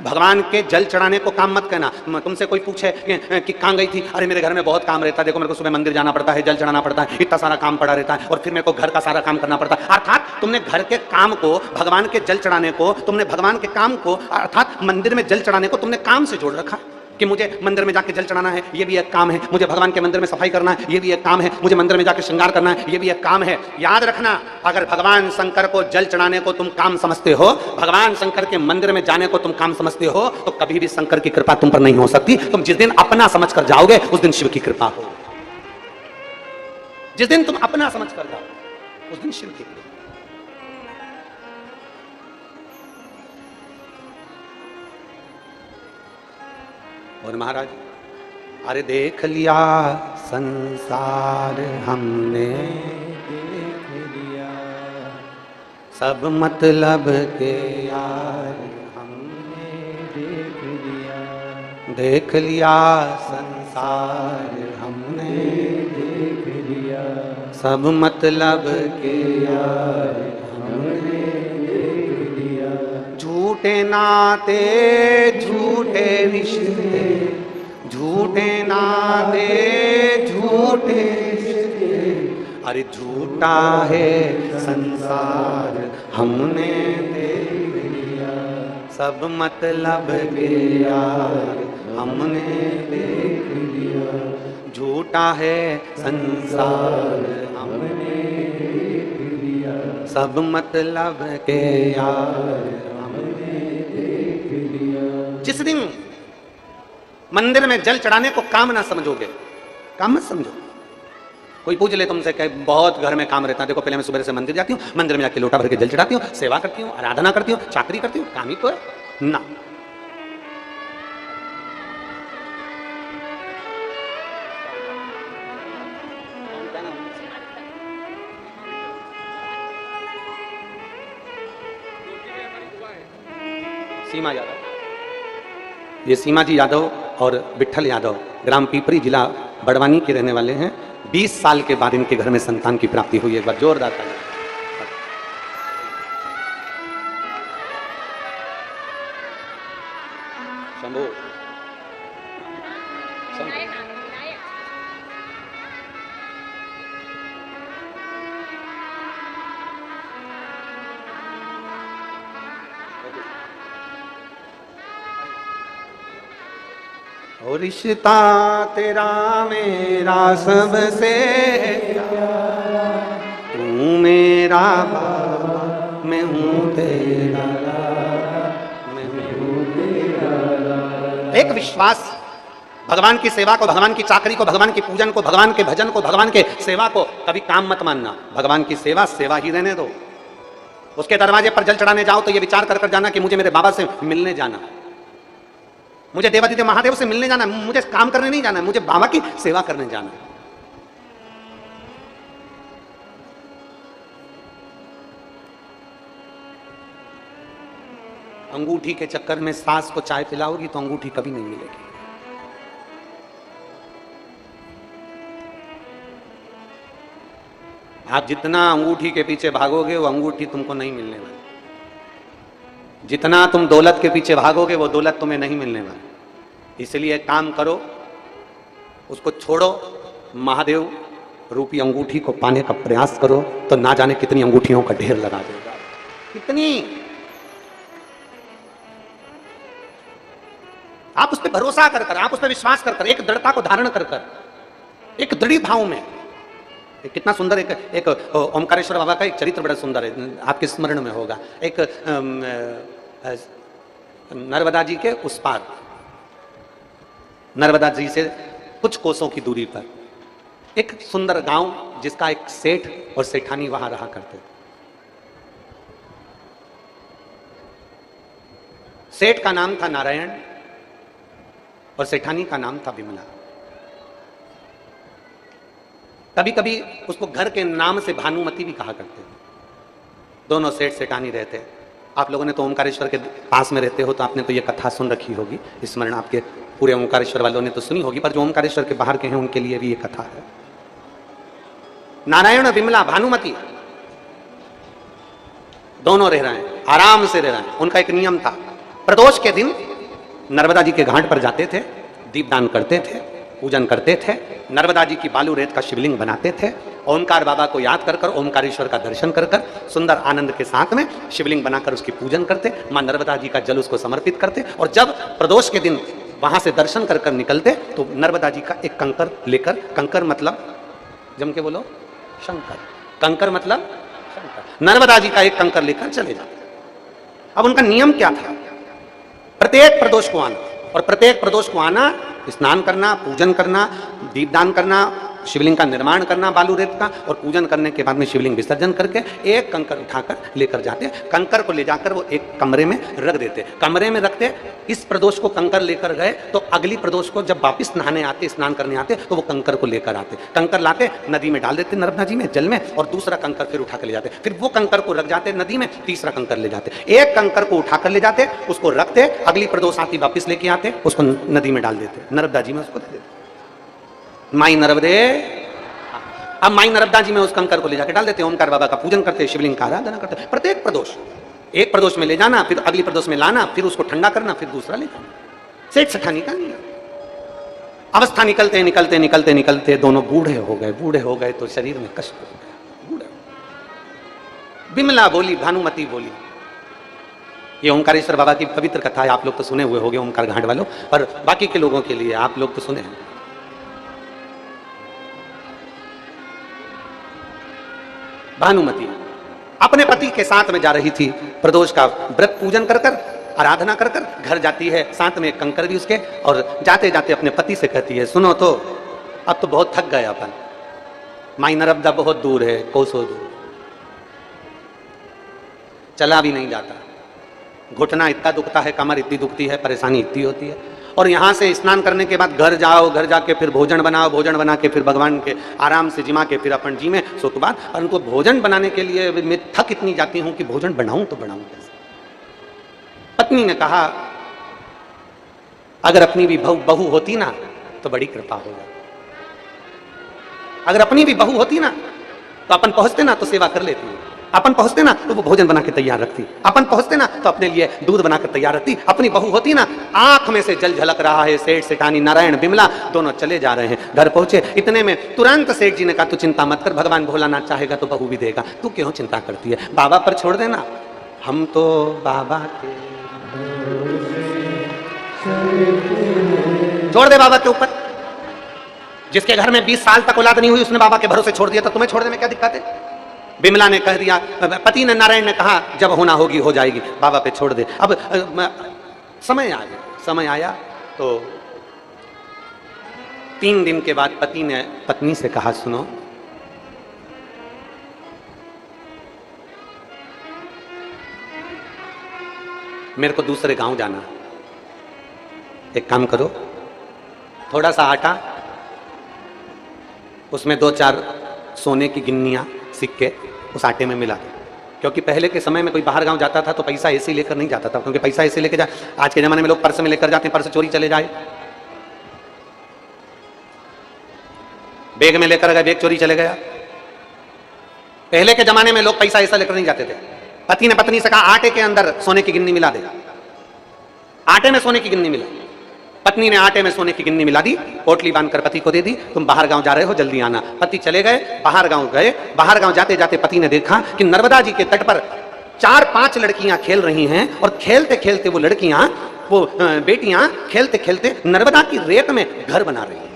भगवान के जल चढ़ाने को काम मत कहना। तुमसे कोई पूछे कि कहाँ गई थी, अरे मेरे घर में बहुत काम रहता है, देखो मेरे को सुबह मंदिर जाना पड़ता है, जल चढ़ाना पड़ता है, इतना सारा काम पड़ा रहता है, और फिर मेरे को घर का सारा काम करना पड़ता है। अर्थात तुमने घर के काम को, भगवान के जल चढ़ाने को, तुमने भगवान के काम को अर्थात मंदिर में जल चढ़ाने को तुमने काम से जोड़ रखा कि मुझे मंदिर में जाके जल चढ़ाना है, ये भी एक काम है, मुझे भगवान के मंदिर में सफाई करना है, ये भी एक काम है, मुझे मंदिर में जाके श्रृंगार करना है, ये भी एक काम है। याद रखना, अगर भगवान शंकर को जल चढ़ाने को तुम काम समझते हो, भगवान शंकर के मंदिर में जाने को तुम काम समझते हो, तो कभी भी शंकर की कृपा तुम पर नहीं हो सकती। तुम जिस दिन अपना समझ कर जाओगे उस दिन शिव की कृपा हो। जिस दिन तुम अपना समझ कर जाओ उस दिन शिव की कृपा। और महाराज, अरे देख लिया संसार हमने, देख लिया सब मतलब के यार हमने, देख लिया देख लिया संसार हमने, देख लिया सब मतलब के यार हमने, देख लिया झूठे नाते झूठे रिश्ते, झूठे नाते झूठे रिश्ते, अरे झूठा है संसार हमने देख लिया, सब मतलब के यार हमने देख लिया, झूठा है संसार हमने देख लिया, सब मतलब के यार हमने देख लिया। जिस दिन मंदिर में जल चढ़ाने को काम ना समझोगे, काम मत समझो, कोई पूछ ले तुमसे कि बहुत घर में काम रहता है, देखो पहले मैं सुबह से मंदिर जाती हूँ, मंदिर में जाके लोटा भर के जल चढ़ाती हूँ, सेवा करती हूँ, आराधना करती हूँ, चाकरी करती हूँ, काम ही तो है ना। सीमा यादव, ये सीमा जी यादव और विठल यादव ग्राम पीपरी जिला बड़वानी के रहने वाले हैं। 20 साल के बाद इनके घर में संतान की प्राप्ति हुई। एक बार जोरदार ताली। शंभू और रिश्ता तेरा मेरा सबसे प्यारा, तू मेरा बाबा मैं हूँ तेरा, मैं हूँ तेरा। एक विश्वास, भगवान की सेवा को, भगवान की चाकरी को, भगवान की पूजन को, भगवान के भजन को, भगवान के सेवा को कभी काम मत मानना। भगवान की सेवा सेवा ही रहने दो। उसके दरवाजे पर जल चढ़ाने जाओ तो ये विचार कर कर जाना कि मुझे मेरे बाबा से मिलने जाना, मुझे देवादिदेव महादेव से मिलने जाना, मुझे काम करने नहीं जाना, मुझे बाबा की सेवा करने जाना। अंगूठी के चक्कर में सास को चाय पिलाओगी तो अंगूठी कभी नहीं मिलेगी। आप जितना अंगूठी के पीछे भागोगे वो अंगूठी तुमको नहीं मिलने वाली। जितना तुम दौलत के पीछे भागोगे वो दौलत तुम्हें नहीं मिलने वाली। इसलिए काम करो, उसको छोड़ो, महादेव रूपी अंगूठी को पाने का प्रयास करो तो ना जाने कितनी अंगूठियों का ढेर लगा देगा। कितनी आप उस पर भरोसा कर कर, आप उस पर विश्वास कर कर, एक दृढ़ता को धारण कर कर, एक दृढ़ भाव में। कितना सुंदर एक ओमकारेश्वर बाबा का एक चरित्र बड़ा सुंदर है, आपके स्मरण में होगा। एक नर्मदा जी के उस पार, नर्मदा जी से कुछ कोसों की दूरी पर एक सुंदर गांव, जिसका एक सेठ और सेठानी वहां रहा करते। सेठ का नाम था नारायण और सेठानी का नाम था विमला। कभी कभी उसको घर के नाम से भानुमति भी कहा करते। दोनों सेठ सेठानी रहते। आप लोगों ने तो ओमकारेश्वर के पास में रहते हो तो आपने तो ये कथा सुन रखी होगी, स्मरण आपके पूरे ओमकारेश्वर वालों ने तो सुनी होगी, पर जो ओमकारेश्वर के बाहर के हैं उनके लिए भी ये कथा है। नारायण और विमला, भानुमति दोनों रह रहे हैं, आराम से रह रहे हैं। उनका एक नियम था, प्रदोष के दिन नर्मदा जी के घाट पर जाते थे, दीपदान करते थे, पूजन करते थे, नर्मदा जी की बालू रेत का शिवलिंग बनाते थे, ओमकार बाबा को याद कर कर, ओमकारेश्वर का दर्शन कर कर, सुंदर आनंद के साथ में शिवलिंग बनाकर उसकी पूजन करते, मां नर्मदा जी का जल उसको समर्पित करते। और जब प्रदोष के दिन वहां से दर्शन कर कर निकलते तो नर्मदा जी का एक कंकर लेकर, कंकर मतलब जम के बोलो शंकर, कंकर मतलब शंकर, नर्मदा जी का एक कंकर लेकर चले जाते। अब उनका नियम क्या था? प्रत्येक प्रदोष को आना, और प्रत्येक प्रदोष को आना, स्नान करना, पूजन करना, दीपदान करना, शिवलिंग का निर्माण करना बालू रेत का, और पूजन करने के बाद में शिवलिंग विसर्जन करके एक कंकर उठाकर लेकर जाते। कंकर को ले जाकर वो एक कमरे में रख देते, कमरे में रखते। इस प्रदोष को कंकर लेकर गए तो अगली प्रदोष को जब वापिस नहाने आते, स्नान करने आते, तो वो कंकर को लेकर आते। कंकर लाते, नदी में डाल देते, नर्मदा जी में जल में, और दूसरा कंकर फिर उठा कर ले जाते। फिर वो कंकर को रख जाते नदी में, तीसरा कंकर ले जाते। एक कंकर को उठाकर ले जाते, उसको रखते, अगली प्रदोष आती वापिस लेके आते, उसको नदी में डाल देते, नर्मदा जी में उसको दे देते। माई नर्मदे, अब माई नर्मदा जी में उस कंकर को ले जाकर डाल देते, ओमकार बाबा का पूजन करते, शिवलिंग का आराधना करते। प्रत्येक प्रदोष, एक प्रदोष में ले जाना, फिर अगली प्रदोष में लाना, फिर उसको ठंडा करना, फिर दूसरा ले जाना। सेठ सेठानी का नहीं। अवस्था निकलते निकलते निकलते निकलते दोनों बूढ़े हो गए। बूढ़े हो गए तो शरीर में कष्ट हो गया। बूढ़े विमला बोली, भानुमति बोली। ये ओमकारेश्वर बाबा की पवित्र कथा है, आप लोग तो सुने हुए होंगे ओमकार घाट वालों, पर बाकी के लोगों के लिए आप लोग तो सुने हैं। भानुमति अपने पति के साथ में जा रही थी, प्रदोष का व्रत पूजन कर कर, आराधना कर कर घर जाती है, साथ में एक कंकर भी उसके, और जाते जाते अपने पति से कहती है, सुनो तो अब तो बहुत थक गए अपन, माई नर्मदा बहुत दूर है, कोसों दूर, चला भी नहीं जाता, घुटना इतना दुखता है, कमर इतनी दुखती है, परेशानी इतनी होती है। और यहाँ से स्नान करने के बाद घर जाओ, घर जाके फिर भोजन बनाओ, भोजन बना के फिर भगवान के आराम से जिमा के फिर अपन जी में सो के बाद, और उनको भोजन बनाने के लिए मैं थक इतनी जाती हूँ कि भोजन बनाऊं तो बनाऊं कैसे। पत्नी ने कहा अगर अपनी भी बहू होती ना तो बड़ी कृपा होगा, अगर अपनी भी बहू होती ना तो अपन पहुंचते ना तो सेवा कर लेती, अपन पहुंचते ना तो वो भोजन बना के तैयार रखती, अपन पहुंचते ना तो अपने लिए दूध बना कर तैयार रखती। अपनी बहू होती ना, आंख में से जल झलक रहा है, सेठ सेठानी नारायण बिमला दोनों चले जा रहे हैं, घर पहुंचे, इतने में तुरंत सेठ जी ने कहा तू चिंता मत कर, भगवान भोलानाथ चाहेगा तो बहू भी देगा, तू क्यों चिंता करती है, बाबा पर छोड़ देना, हम तो बाबा के छोड़ दे बाबा के ऊपर। जिसके घर में 20 साल तक औलाद नहीं हुई उसने बाबा के भरोसे छोड़ दिया, तो तुम्हें छोड़ने में क्या दिक्कत है। बिमला ने कह दिया, पति ने नारायण ने कहा जब होना होगी हो जाएगी, बाबा पे छोड़ दे। अब समय आया तो 3 दिन के बाद पति ने पत्नी से कहा सुनो मेरे को दूसरे गांव जाना, एक काम करो, थोड़ा सा आटा, उसमें 2-4 सोने की गिन्नियां सिक्के उस आटे में मिला दो, क्योंकि पहले के समय में कोई बाहर गांव जाता था तो पैसा ऐसे लेकर नहीं जाता था, क्योंकि पैसा ऐसे लेकर जा, आज के जमाने में लोग पर्स में लेकर जाते हैं, पर्स चोरी चले जाए, बैग में लेकर गए, बैग चोरी चले गया। पहले के जमाने में लोग पैसा ऐसा लेकर नहीं जाते थे। पति ने पत्नी से कहा आटे के अंदर सोने की गिन्नी मिला दे, आटे में सोने की गिन्नी मिला, पत्नी ने आटे में सोने की गिन्नी मिला दी, पोटली बांधकर पति को दे दी, तुम बाहर गांव जा रहे हो जल्दी आना। पति चले गए, बाहर गांव गए, बाहर गांव जाते जाते पति ने देखा कि नर्मदा जी के तट पर 4-5 लड़कियां खेल रही हैं, और खेलते खेलते वो लड़कियां, वो बेटियां खेलते खेलते नर्मदा की रेत में घर बना रही हैं।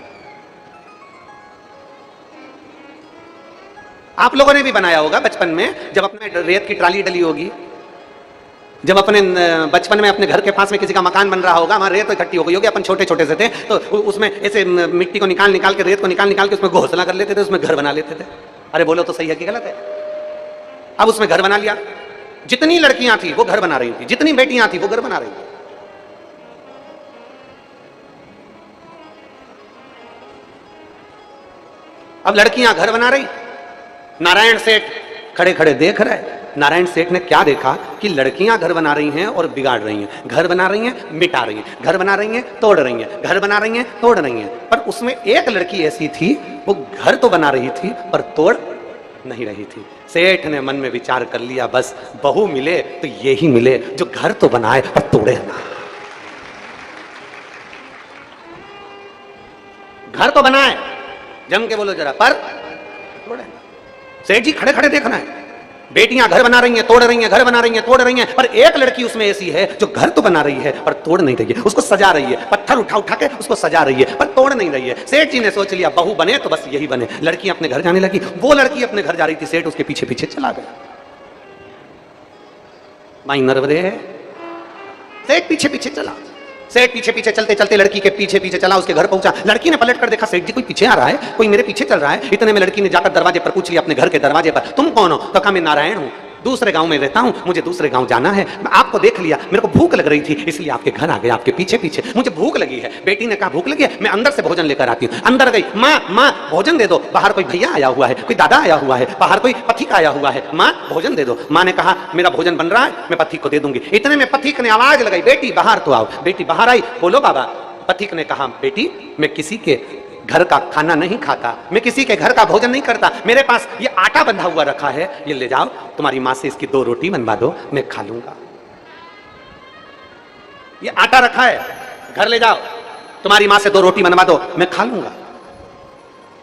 आप लोगों ने भी बनाया होगा बचपन में, जब अपने रेत की ट्राली डली होगी, जब अपने बचपन में अपने घर के पास में किसी का मकान बन रहा होगा, वहां रेत इकट्ठी हो गई होगी, अपन छोटे छोटे से थे तो उसमें ऐसे मिट्टी को निकाल के, रेत को निकाल के उसमें घोंसला कर लेते थे, उसमें घर बना लेते थे। अरे बोलो तो सही है कि गलत है। अब उसमें घर बना लिया, जितनी लड़कियां थी वो घर बना रही थी, जितनी बेटियां थी वो घर बना रही थी। अब लड़कियां घर बना रही, नारायण सेठ खड़े खड़े देख रहे। नारायण सेठ ने क्या देखा कि लड़कियां घर बना रही हैं और बिगाड़ रही हैं, घर बना रही हैं मिटा रही हैं, घर बना रही हैं तोड़ रही हैं, घर बना रही हैं तोड़ रही हैं। पर उसमें एक लड़की ऐसी थी, वो घर तो बना रही थी पर तोड़ नहीं रही थी। सेठ ने मन में विचार कर लिया, बस बहू मिले तो यही मिले जो घर तो बनाए और तोड़े ना। घर तो बनाए, जम के बोलो जरा, पर तोड़े। सेठ जी खड़े खड़े देखना है, बेटियां घर बना रही हैं तोड़ रही हैं, घर बना रही हैं तोड़ रही हैं, पर एक लड़की उसमें ऐसी है जो घर तो बना रही है पर तोड़ नहीं रही है, उसको सजा रही है, पत्थर उठा उठा के उसको सजा रही है पर तोड़ नहीं रही है। सेठ जी ने सोच लिया बहू बने तो बस यही बने। लड़की अपने घर जाने लगी, वो लड़की अपने घर जा रही थी, सेठ उसके पीछे पीछे चला गया। माई नर्वदे है, सेठ पीछे पीछे चला, सेठ पीछे पीछे चलते चलते लड़की के पीछे पीछे चला, उसके घर पहुंचा। लड़की ने पलट कर देखा सेठ जी कोई पीछे आ रहा है, कोई मेरे पीछे चल रहा है। इतने में लड़की ने जाकर दरवाजे पर पूछ लिया, अपने घर के दरवाजे पर, तुम कौन हो? तो कहा मैं नारायण हूं, दूसरे गांव में रहता हूं, मुझे दूसरे गांव जाना है, मैं आपको देख लिया, मेरे को भूख लग रही थी इसलिए आपके घर आ गया, आपके पीछे पीछे, मुझे भूख लगी है। बेटी ने कहा भूख लगी है, मैं अंदर से भोजन लेकर आती हूँ। अंदर गई, माँ माँ भोजन दे दो, बाहर कोई भैया आया हुआ है, कोई दादा आया हुआ है, बाहर कोई पथिक आया हुआ है, माँ भोजन दे दो। माँ ने कहा मेरा भोजन बन रहा है, मैं पथिक को दे दूंगी। इतने में पथिक ने आवाज लगाई, बेटी बाहर तो आओ। बेटी बाहर आई, बोलो बाबा। पथिक ने कहा बेटी मैं किसी के घर का खाना नहीं खाता, मैं किसी के घर का भोजन नहीं करता, मेरे पास ये आटा बंधा हुआ रखा है, ये ले जाओ, तुम्हारी माँ से इसकी 2 रोटी बनवा दो, मैं खा लूंगा। ये आटा रखा है, घर ले जाओ, तुम्हारी माँ से 2 रोटी बनवा दो, मैं खा लूंगा।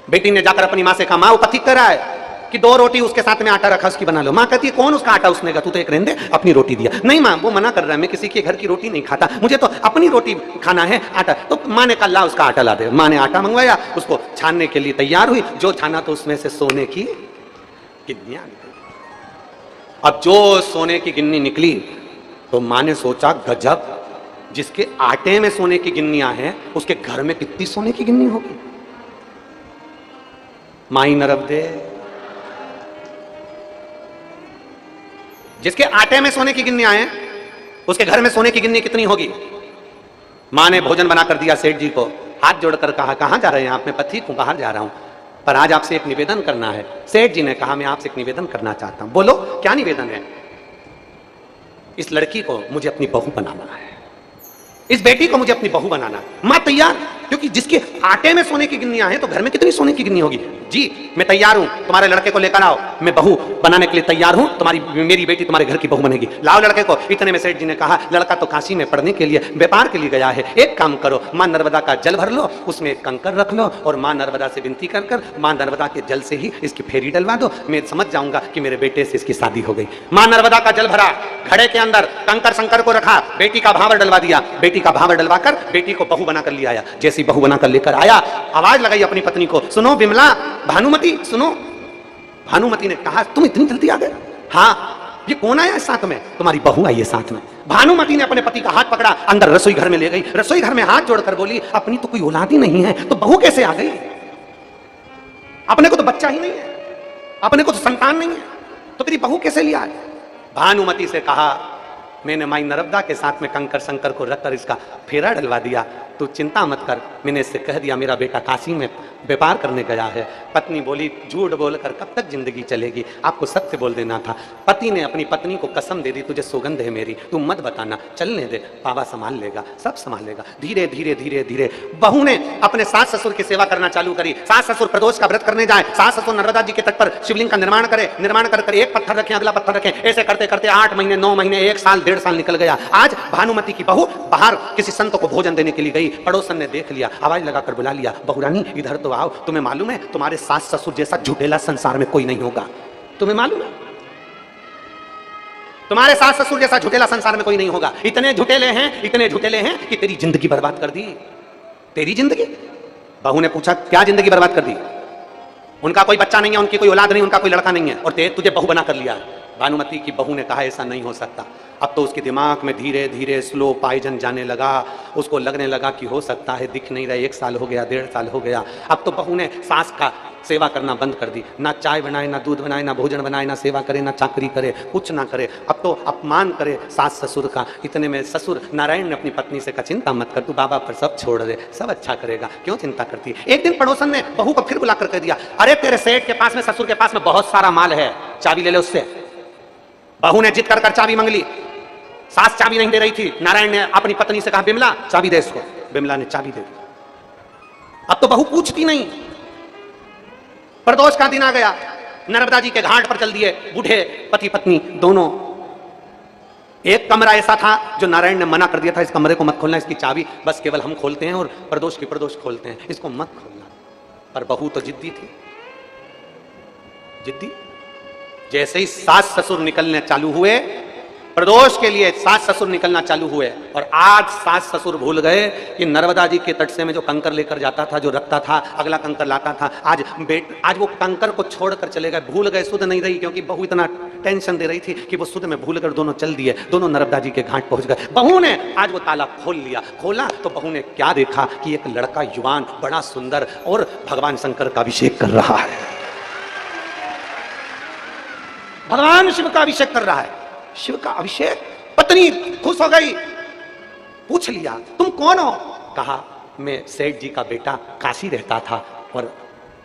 बेटी ने जाकर अपनी माँ से कहा, माँ वो पथिक कर रहा है कि 2 रोटी उसके साथ में आटा रखा, उसकी बना लो। माँ कहती है कौन उसका आटा उसने का, तू तो एक रहने दे, अपनी रोटी दिया। नहीं माँ वो मना कर रहा है, मैं किसी के घर की रोटी नहीं खाता, मुझे तो अपनी रोटी खाना है, आटा। तो माँ ने कहा ला उसका आटा ला दे। माँ ने आटा मंगवाया, उसको छानने के लिए तैयार हुई, जो छाना तो उसमें से सोने की गिन्नियां निकली। अब जो सोने की गिन्नी निकली तो माँ ने सोचा गजब, जिसके आटे में सोने की गिन्नियां हैं उसके घर में कितनी सोने की गिन्नी होगी। माई नर्मदे। जिसके आटे में सोने की गिन्नियां हैं, उसके घर में सोने की गिन्नी कितनी होगी। मां ने भोजन बनाकर दिया सेठ जी को, हाथ जोड़कर कहा, कहां जा रहे हैं आप? मैं पथिक हूं, बाहर जा रहा हूं, पर आज आपसे एक निवेदन करना है। सेठ जी ने कहा, मैं आपसे एक निवेदन करना चाहता हूं। बोलो, क्या निवेदन है? इस लड़की को मुझे अपनी बहू बनाना है, इस बेटी को मुझे अपनी बहू बनाना है। मां तैयार, क्योंकि जिसके आटे में सोने की गिन्नियां हैं तो घर में कितनी सोने की गिन्नी होगी। जी मैं तैयार हूं, तुम्हारे लड़के को लेकर आओ, मैं बहू बनाने के लिए तैयार हूं, तुम्हारी मेरी बेटी तुम्हारे घर की बहू बनेगी, लाओ लड़के को। इतने में सेठ जी ने कहा, लड़का तो काशी में पढ़ने के लिए, व्यापार के लिए गया है, एक काम करो, मां नर्मदा का जल भर लो, उसमें एक कंकर रख लो और मां नर्मदा से विनती कर कर मां नर्मदा के जल से ही इसकी फेरी डलवा दो, मैं समझ जाऊंगा कि मेरे बेटे से इसकी शादी हो गई। मां नर्मदा का जल भरा, घड़े के अंदर कंकर शंकर को रखा, बेटी का भावर डलवा दिया, बेटी का भावर डलवाकर बेटी को बहू बनाकर ले आया। जैसी बहू बनाकर लेकर आया, आवाज लगाई अपनी पत्नी को, सुनो बिमला, भानुमति सुनो। भानुमति ने कहा, तुम इतनी जल्दी आ गए? हाँ, ये कौन आया साथ में? तुम्हारी बहू आई है साथ में। भानुमति ने अपने पति का हाथ पकड़ा, अंदर रसोई घर में ले गई, रसोई घर में हाथ जोड़कर बोली, अपनी तो कोई औलाद ही नहीं है तो बहू कैसे आ गई? अपने को तो बच्चा ही नहीं है, अपने को तो संतान नहीं है, तो तेरी बहू कैसे लिया है? भानुमति से कहा, मैंने माई नर्मदा के साथ में कंकर शंकर को रखकर इसका फेरा डलवा दिया, तू चिंता मत कर, मैंने इससे कह दिया मेरा बेटा काशी में व्यापार करने गया है। पत्नी बोली, झूठ बोलकर कब तक जिंदगी चलेगी, आपको सत्य बोल देना था। पति ने अपनी पत्नी को कसम दे दी, तुझे सौगंध है मेरी, तू मत बताना, चलने दे, बाबा संभाल लेगा, सब संभाल लेगा। धीरे धीरे धीरे धीरे बहू ने अपने सास ससुर की सेवा करना चालू करी। सास ससुर प्रदोष का व्रत करने जाए, सास ससुर नर्मदा जी के तट पर शिवलिंग का निर्माण करे, निर्माण कर एक पत्थर रखें, अगला पत्थर रखें, ऐसे करते करते 8 महीने 9 महीने 1 साल 1.5 साल निकल गया। आज भानुमति की बहू बाहर किसी संत को भोजन देने के लिए गई, पड़ोसन ने देख लिया, आवाज लगाकर बुला लिया, बहुरानी इधर तो आओ, तुम्हें मालूम है तुम्हारे सास ससुर जैसा झूठेला संसार में कोई नहीं होगा। तुम्हें मालूम है तुम्हारे सास ससुर जैसा झूठेला संसार में कोई नहीं होगा। इतने झूठेले हैं, इतने झूठेले हैं कि तेरी जिंदगी बर्बाद कर दी, तेरी जिंदगी। बहू ने पूछा, क्या जिंदगी बर्बाद कर दी? उनका कोई बच्चा नहीं है, उनकी कोई औलाद नहीं, उनका कोई लड़का नहीं है और तुझे बहू बना कर लिया। भानुमति की बहू ने कहा, ऐसा नहीं हो सकता। अब तो उसके दिमाग में धीरे धीरे स्लो पॉइजन जाने लगा, उसको लगने लगा कि हो सकता है, दिख नहीं रहा, 1 साल हो गया, 1.5 साल हो गया। अब तो बहू ने सास का सेवा करना बंद कर दी, ना चाय बनाए, ना दूध बनाए, ना भोजन बनाए, ना सेवा करे, ना चाकरी करे, कुछ ना करे। अब तो अपमान करे सास ससुर का। इतने में ससुर नारायण ने अपनी पत्नी से कहा, चिंता मत कर, तू बाबा पर सब छोड़ दे, सब अच्छा करेगा, क्यों चिंता करती है। एक दिन पड़ोसन ने बहू को फिर बुलाकर कह दिया, अरे तेरे सेठ के पास में, ससुर के पास में बहुत सारा माल है, चाबी ले ले उससे। बहू ने जिद कर चाबी मांग ली, सास चाबी नहीं दे रही थी। नारायण ने अपनी पत्नी से कहा, बिमला चाबी दे इसको। बिमला ने चाबी दे दी। अब तो बहू पूछती नहीं। प्रदोष का दिन आ गया, नर्मदा जी के घाट पर चल दिए बूढ़े पति पत्नी दोनों। एक कमरा ऐसा था जो नारायण ने मना कर दिया था, इस कमरे को मत खोलना, इसकी चाबी बस केवल हम खोलते हैं और प्रदोष की प्रदोष खोलते हैं, इसको मत खोलना। पर बहू तो जिद्दी थी, जिद्दी। जैसे ही सास ससुर निकलने चालू हुए, प्रदोष के लिए सास ससुर निकलना चालू हुए, और आज सास ससुर भूल गए कि नर्मदा जी के तट से में जो कंकर लेकर जाता था, जो रखता था, अगला कंकर लाता था, आज वो कंकर को छोड़कर चले गए, भूल गए। सुध नहीं रही, क्योंकि बहू इतना टेंशन दे रही थी कि वो सुध में भूल कर दोनों चल दिए, दोनों नर्मदा जी के घाट पहुंच गए। बहू ने आज वो ताला खोल लिया। खोला तो बहू ने क्या देखा कि एक लड़का युवान, बड़ा सुंदर, और भगवान शंकर का अभिषेक कर रहा है, भगवान शिव का अभिषेक कर रहा है, शिव का अभिषेक। पत्नी खुश हो गई, पूछ लिया, तुम कौन हो? कहा, मैं सेठ जी का बेटा, काशी रहता था और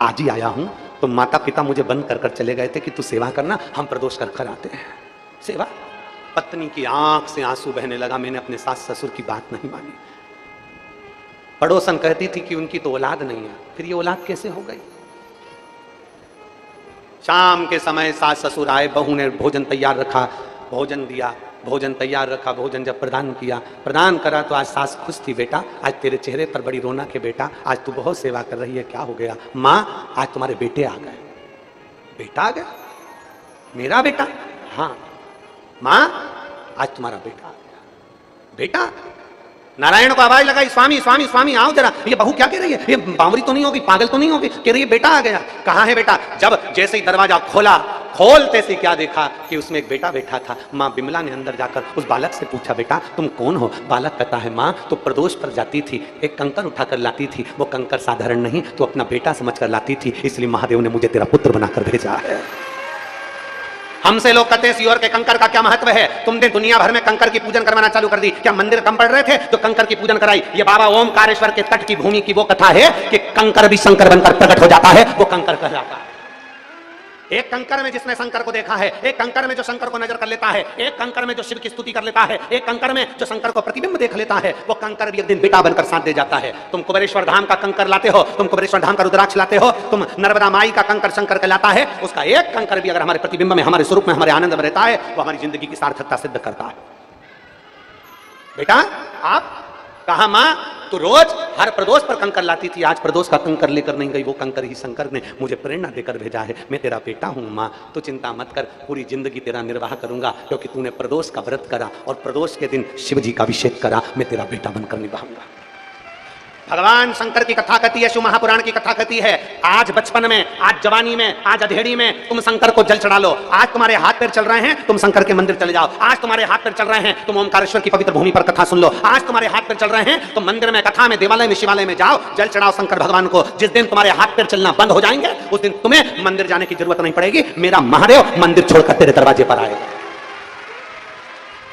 आज ही आया हूं। तो माता पिता मुझे बंद कर कर चले गए थे कि तू सेवा करना, हम प्रदोष कर कर आते हैं सेवा। पत्नी की आंख से आंसू बहने लगा, मैंने अपने सास ससुर की बात नहीं मानी। पड़ोसन कहती थी कि उनकी तो औलाद नहीं है, फिर ये औलाद कैसे हो गई? शाम के समय सास ससुर आए, बहू ने भोजन तैयार रखा, भोजन दिया, भोजन तैयार रखा, भोजन जब प्रदान किया, प्रदान करा तो आज सास खुश थी, बेटा आज तेरे चेहरे पर बड़ी रौनक है, बेटा आज तू बहुत सेवा कर रही है, क्या हो गया? माँ आज तुम्हारे बेटे आ गए। बेटा आ गया? मेरा बेटा? हाँ। माँ आज तुम्हारा बेटा आ गया। बेटा? नारायण को आवाज लगाई, स्वामी स्वामी स्वामी आओ जरा, ये बहू क्या कह रही है? ये बावरी तो नहीं होगी, पागल तो नहीं होगी? कह रही है बेटा आ गया। कहाँ है बेटा? जब जैसे ही दरवाजा खोला, खोलते से क्या देखा कि उसमें एक बेटा बैठा था। माँ बिमला ने अंदर जाकर उस बालक से पूछा, बेटा तुम कौन हो? बालक कहता है, माँ तो प्रदोष पर जाती थी, एक कंकर उठाकर लाती थी, वो कंकर साधारण नहीं तो अपना बेटा समझकर लाती थी, इसलिए महादेव ने मुझे तेरा पुत्र बनाकर भेजा है। हमसे लोग कहते हैं सियोर के कंकर का क्या महत्व है? तुमने दुनिया भर में कंकर की पूजन करवाना चालू कर दी। क्या मंदिर कम पड़ रहे थे तो कंकर की पूजन कराई? ये बाबा ओमकारेश्वर के तट की भूमि की वो कथा है कि कंकर भी शंकर बनकर प्रकट हो जाता है, वो कंकर कहलाता है। एक कंकर में जिसने शंकर को देखा है, एक कंकर में जो शंकर को नजर कर लेता है, एक कंकर में जो शिव की स्तुति कर लेता है, एक कंकर में जो शंकर को प्रतिबिंब देख लेता है, वो कंकर भी एक दिन बेटा बनकर साथ दे जाता है। तुम कुबेरेश्वर धाम का कंकर लाते हो, तुम कुबेरेश्वर धाम का रुद्राक्ष लाते हो, तुम नर्मदा माई का कंकर शंकर कहलाता है। उसका एक कंकर भी अगर हमारे प्रतिबिंब में, हमारे स्वरूप में, हमारे आनंद में रहता है, वो हमारी जिंदगी की सार्थकता सिद्ध करता है। बेटा आप कहा, माँ तो रोज हर प्रदोष पर कंकर लाती थी, आज प्रदोष का कंकर लेकर नहीं गई, वो कंकर ही शंकर ने मुझे प्रेरणा देकर भेजा है। मैं तेरा बेटा हूं माँ, तो चिंता मत कर, पूरी जिंदगी तेरा निर्वाह करूंगा, क्योंकि तूने प्रदोष का व्रत करा और प्रदोष के दिन शिव जी का अभिषेक करा, मैं तेरा बेटा बनकर निभाऊंगा। भगवान शंकर की कथा कहती है, शिव महापुराण की कथा कहती है, आज बचपन में, आज जवानी में, आज अधेड़ी में तुम शंकर को जल चढ़ा लो। आज तुम्हारे हाथ पैर चल रहे हैं, तुम शंकर के मंदिर चले जाओ। आज तुम्हारे हाथ पैर चल रहे हैं, तुम ओमकारेश्वर की पवित्र भूमि पर कथा सुन लो। आज तुम्हारे हाथ पैर चल रहे हैं, तुम मंदिर में, कथा में, देवालय में, शिवालय में जाओ, जल चढ़ाओ शंकर भगवान को। जिस दिन तुम्हारे हाथ पैर चलना बंद हो जाएंगे, उस दिन तुम्हें मंदिर जाने की जरूरत नहीं पड़ेगी। मेरा महादेव मंदिर छोड़कर तेरे दरवाजे पर आएगा।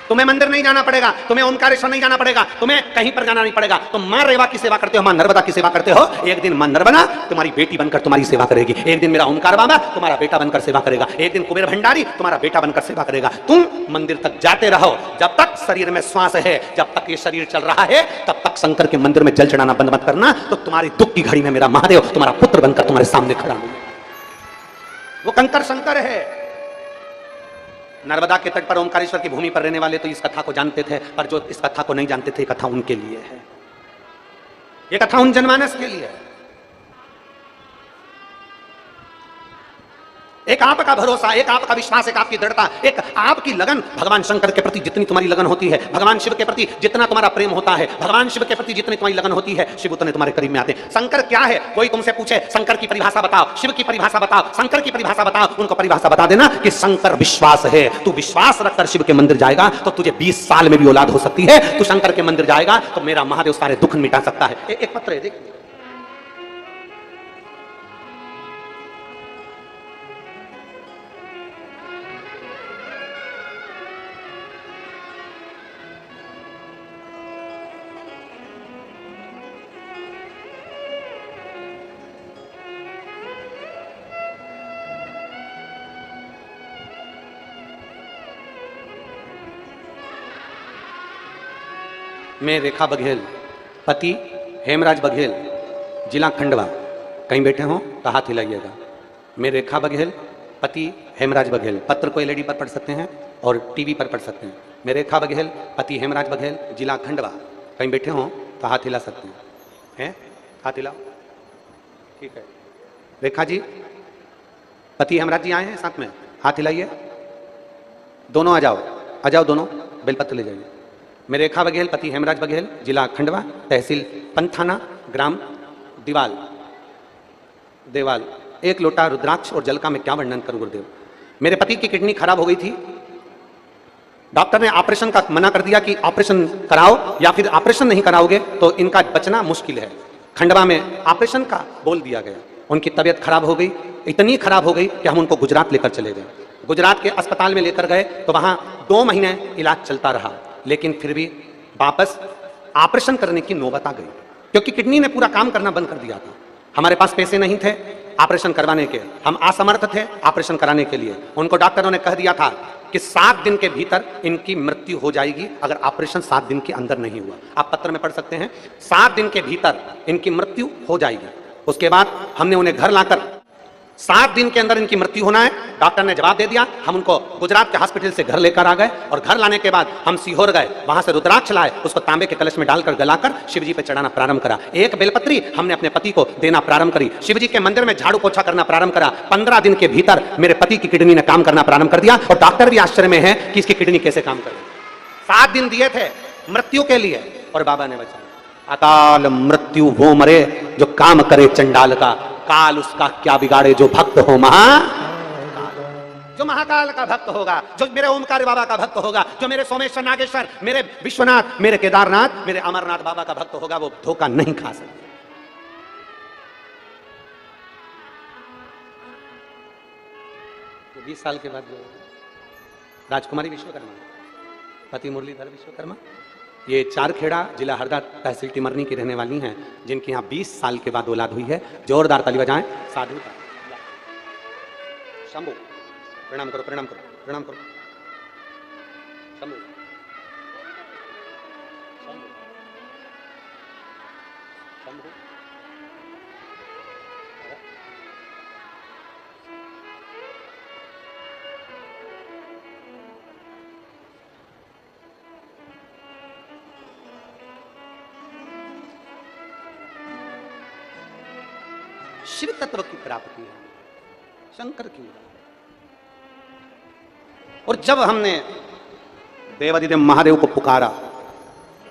तुम्हें मंदिर नहीं जाना पड़ेगा, तुम्हें ओमकारेश्वर नहीं जाना पड़ेगा, तुम्हें कहीं पर जाना नहीं पड़ेगा। तुम मां रेवा की सेवा करते हो, मां नर्मदा की सेवा करते हो, एक दिन मां नर्मदा तुम्हारी बेटी बनकर तुम्हारी सेवा करेगी। एक दिन मेरा ओमकार बाबा तुम्हारा बेटा बनकर सेवा करेगा। एक दिन कुबेर भंडारी तुम्हारा बेटा बनकर सेवा करेगा। तुम मंदिर तक जाते रहो, जब तक शरीर में श्वास है, जब तक ये शरीर चल रहा है, तब तक शंकर के मंदिर में जल चढ़ाना बंद मत करना, तो तुम्हारी दुख की घड़ी में मेरा महादेव तुम्हारा पुत्र बनकर तुम्हारे सामने खड़ा होगा। वो कंकर शंकर है। नर्मदा के तट पर ओमकारेश्वर की भूमि पर रहने वाले तो इस कथा को जानते थे, पर जो इस कथा को नहीं जानते थे, कथा उनके लिए है। ये कथा उन जनमानस के लिए है। एक आपका भरोसा, एक आपका विश्वास, एक आपकी दृढ़ता, एक आपकी लगन। भगवान शंकर के प्रति जितनी तुम्हारी लगन होती है, भगवान शिव के प्रति जितना तुम्हारा प्रेम होता है, भगवान शिव के प्रति जितनी तुम्हारी लगन होती है, शिव उतने तुम्हारे करीब में आते हैं। शंकर क्या है? कोई तुमसे पूछे शंकर की परिभाषा बताओ, शिव की परिभाषा बताओ, शंकर की परिभाषा बताओ, उनको परिभाषा बता देना कि शंकर विश्वास है। तू विश्वास रखकर शिव के मंदिर जाएगा तो तुझे 20 साल में भी औलाद हो सकती है। तू शंकर के मंदिर जाएगा तो मेरा महादेव सारे दुख मिटा सकता है। एक पत्र है, देख। मैं रेखा बघेल, पति हेमराज बघेल, जिला खंडवा, कहीं बैठे हों तो हाथ हिलाइएगा। मैं रेखा बघेल, पति हेमराज बघेल। पत्र को एलईडी पर पढ़ सकते हैं और टीवी पर पढ़ सकते हैं। मैं रेखा बघेल, पति हेमराज बघेल, जिला खंडवा, कहीं बैठे हों तो हाथ हिला सकते हैं। हाथ हिलाओ, ठीक है। रेखा जी, पति हेमराज जी आए हैं साथ में, हाथ हिलाइए। दोनों आ जाओ दोनों, बेलपत्र ले जाइए। मैं रेखा बघेल, पति हेमराज बघेल, जिला खंडवा, तहसील पंथाना, ग्राम देवाल। एक लोटा रुद्राक्ष और जल का मैं क्या वर्णन करूं गुरुदेव। मेरे पति की किडनी खराब हो गई थी, डॉक्टर ने ऑपरेशन का मना कर दिया कि ऑपरेशन कराओ, या फिर ऑपरेशन नहीं कराओगे तो इनका बचना मुश्किल है। खंडवा में ऑपरेशन का बोल दिया गया। उनकी तबीयत खराब हो गई, इतनी खराब हो गई कि हम उनको गुजरात लेकर चले गए। गुजरात के अस्पताल में लेकर गए तो वहां 2 महीने इलाज चलता रहा, लेकिन फिर भी वापस ऑपरेशन करने की नौबत आ गई, क्योंकि किडनी ने पूरा काम करना बंद कर दिया था। हमारे पास पैसे नहीं थे ऑपरेशन करवाने के, हम असमर्थ थे ऑपरेशन कराने के लिए। उनको डॉक्टरों ने कह दिया था कि 7 दिन के भीतर इनकी मृत्यु हो जाएगी अगर ऑपरेशन 7 दिन के अंदर नहीं हुआ। आप पत्र में पढ़ सकते हैं, 7 दिन के भीतर इनकी मृत्यु हो जाएगी। उसके बाद हमने उन्हें घर लाकर 7 दिन के अंदर इनकी मृत्यु होना है, डॉक्टर ने जवाब दे दिया। हम उनको गुजरात के हॉस्पिटल से घर लेकर आ गए और घर लाने के बाद हम सीहोर गए, वहां से रुद्राक्ष लाए, उसको तांबे के कलश में डालकर गलाकर शिवजी पे चढ़ाना प्रारंभ करा। एक बेलपत्री हमने अपने पति को देना प्रारंभ करी। शिवजी के मंदिर में झाड़ू पोछा करना प्रारंभ करा। 15 दिन के भीतर मेरे पति की किडनी ने काम करना प्रारंभ कर दिया और डॉक्टर भी आश्चर्य में है कि इसकी किडनी कैसे काम करे। 7 दिन दिए थे मृत्यु के लिए और बाबा ने बचाया। अकाल मृत्यु वो मरे जो काम करे चंडाल का, काल उसका क्या बिगाड़े जो भक्त हो महा। जो महाकाल का भक्त होगा, जो मेरे ओमकार बाबा का भक्त होगा, जो मेरे सोमेश्वर नागेश्वर, मेरे विश्वनाथ, मेरे केदारनाथ, मेरे अमरनाथ बाबा का भक्त होगा, वो धोखा नहीं खा सकता। तो 20 साल के बाद जो राजकुमारी विश्वकर्मा, पति मुरलीधर विश्वकर्मा, ये चारखेड़ा जिला हरदा तहसील टिमरनी की रहने वाली हैं, जिनकी यहाँ 20 साल के बाद औलाद हुई है। जोरदार ताली बजाएं। साधु शंभू, प्रणाम करो, प्रणाम करो, प्रणाम करो। शंभू, शंभू, शंभू। शिव तत्व की प्राप्ति है, शंकर की। और जब हमने देवादिदेव महादेव को पुकारा,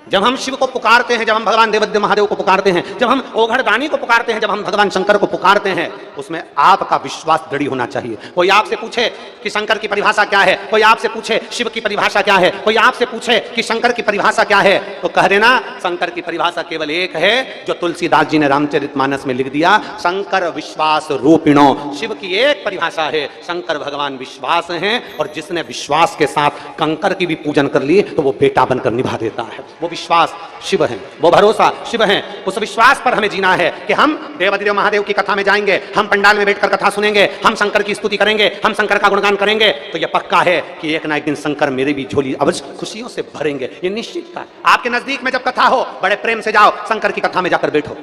जब हम शिव को पुकारते हैं, जब हम भगवान देवादिदेव महादेव को पुकारते हैं, जब हम ओघड़दानी को पुकारते हैं, जब हम भगवान शंकर को पुकारते हैं, उसमें आपका विश्वास दृढ़ होना चाहिए। कोई आपसे पूछे कि शंकर की परिभाषा क्या है, कोई आपसे पूछे शिव की परिभाषा क्या है, कोई आपसे पूछे कि शंकर की परिभाषा क्या है, तो कह देना शंकर की परिभाषा केवल एक है, जो तुलसीदास जी ने रामचरितमानस में लिख दिया, शंकर विश्वास रूपिणो। शिव की एक परिभाषा है, शंकर भगवान विश्वास हैं, और जिसने विश्वास के साथ कंकर की भी पूजन कर ली तो वो बेटा बनकर निभा देता है। वो विश्वास शिव है, वो भरोसा शिव है। उस विश्वास पर हमें जीना है कि हम देवादिदेव महादेव की कथा में जाएंगे, हम पंडाल में बैठकर कथा सुनेंगे, हम शंकर की स्तुति करेंगे, हम शंकर का गुणगान करेंगे, तो यह पक्का है कि एक ना एक दिन शंकर मेरी भी झोली अवश्य खुशियों से भरेंगे। ये निश्चित था। आपके नजदीक में जब कथा हो, बड़े प्रेम से जाओ, शंकर की कथा में जाकर बैठो।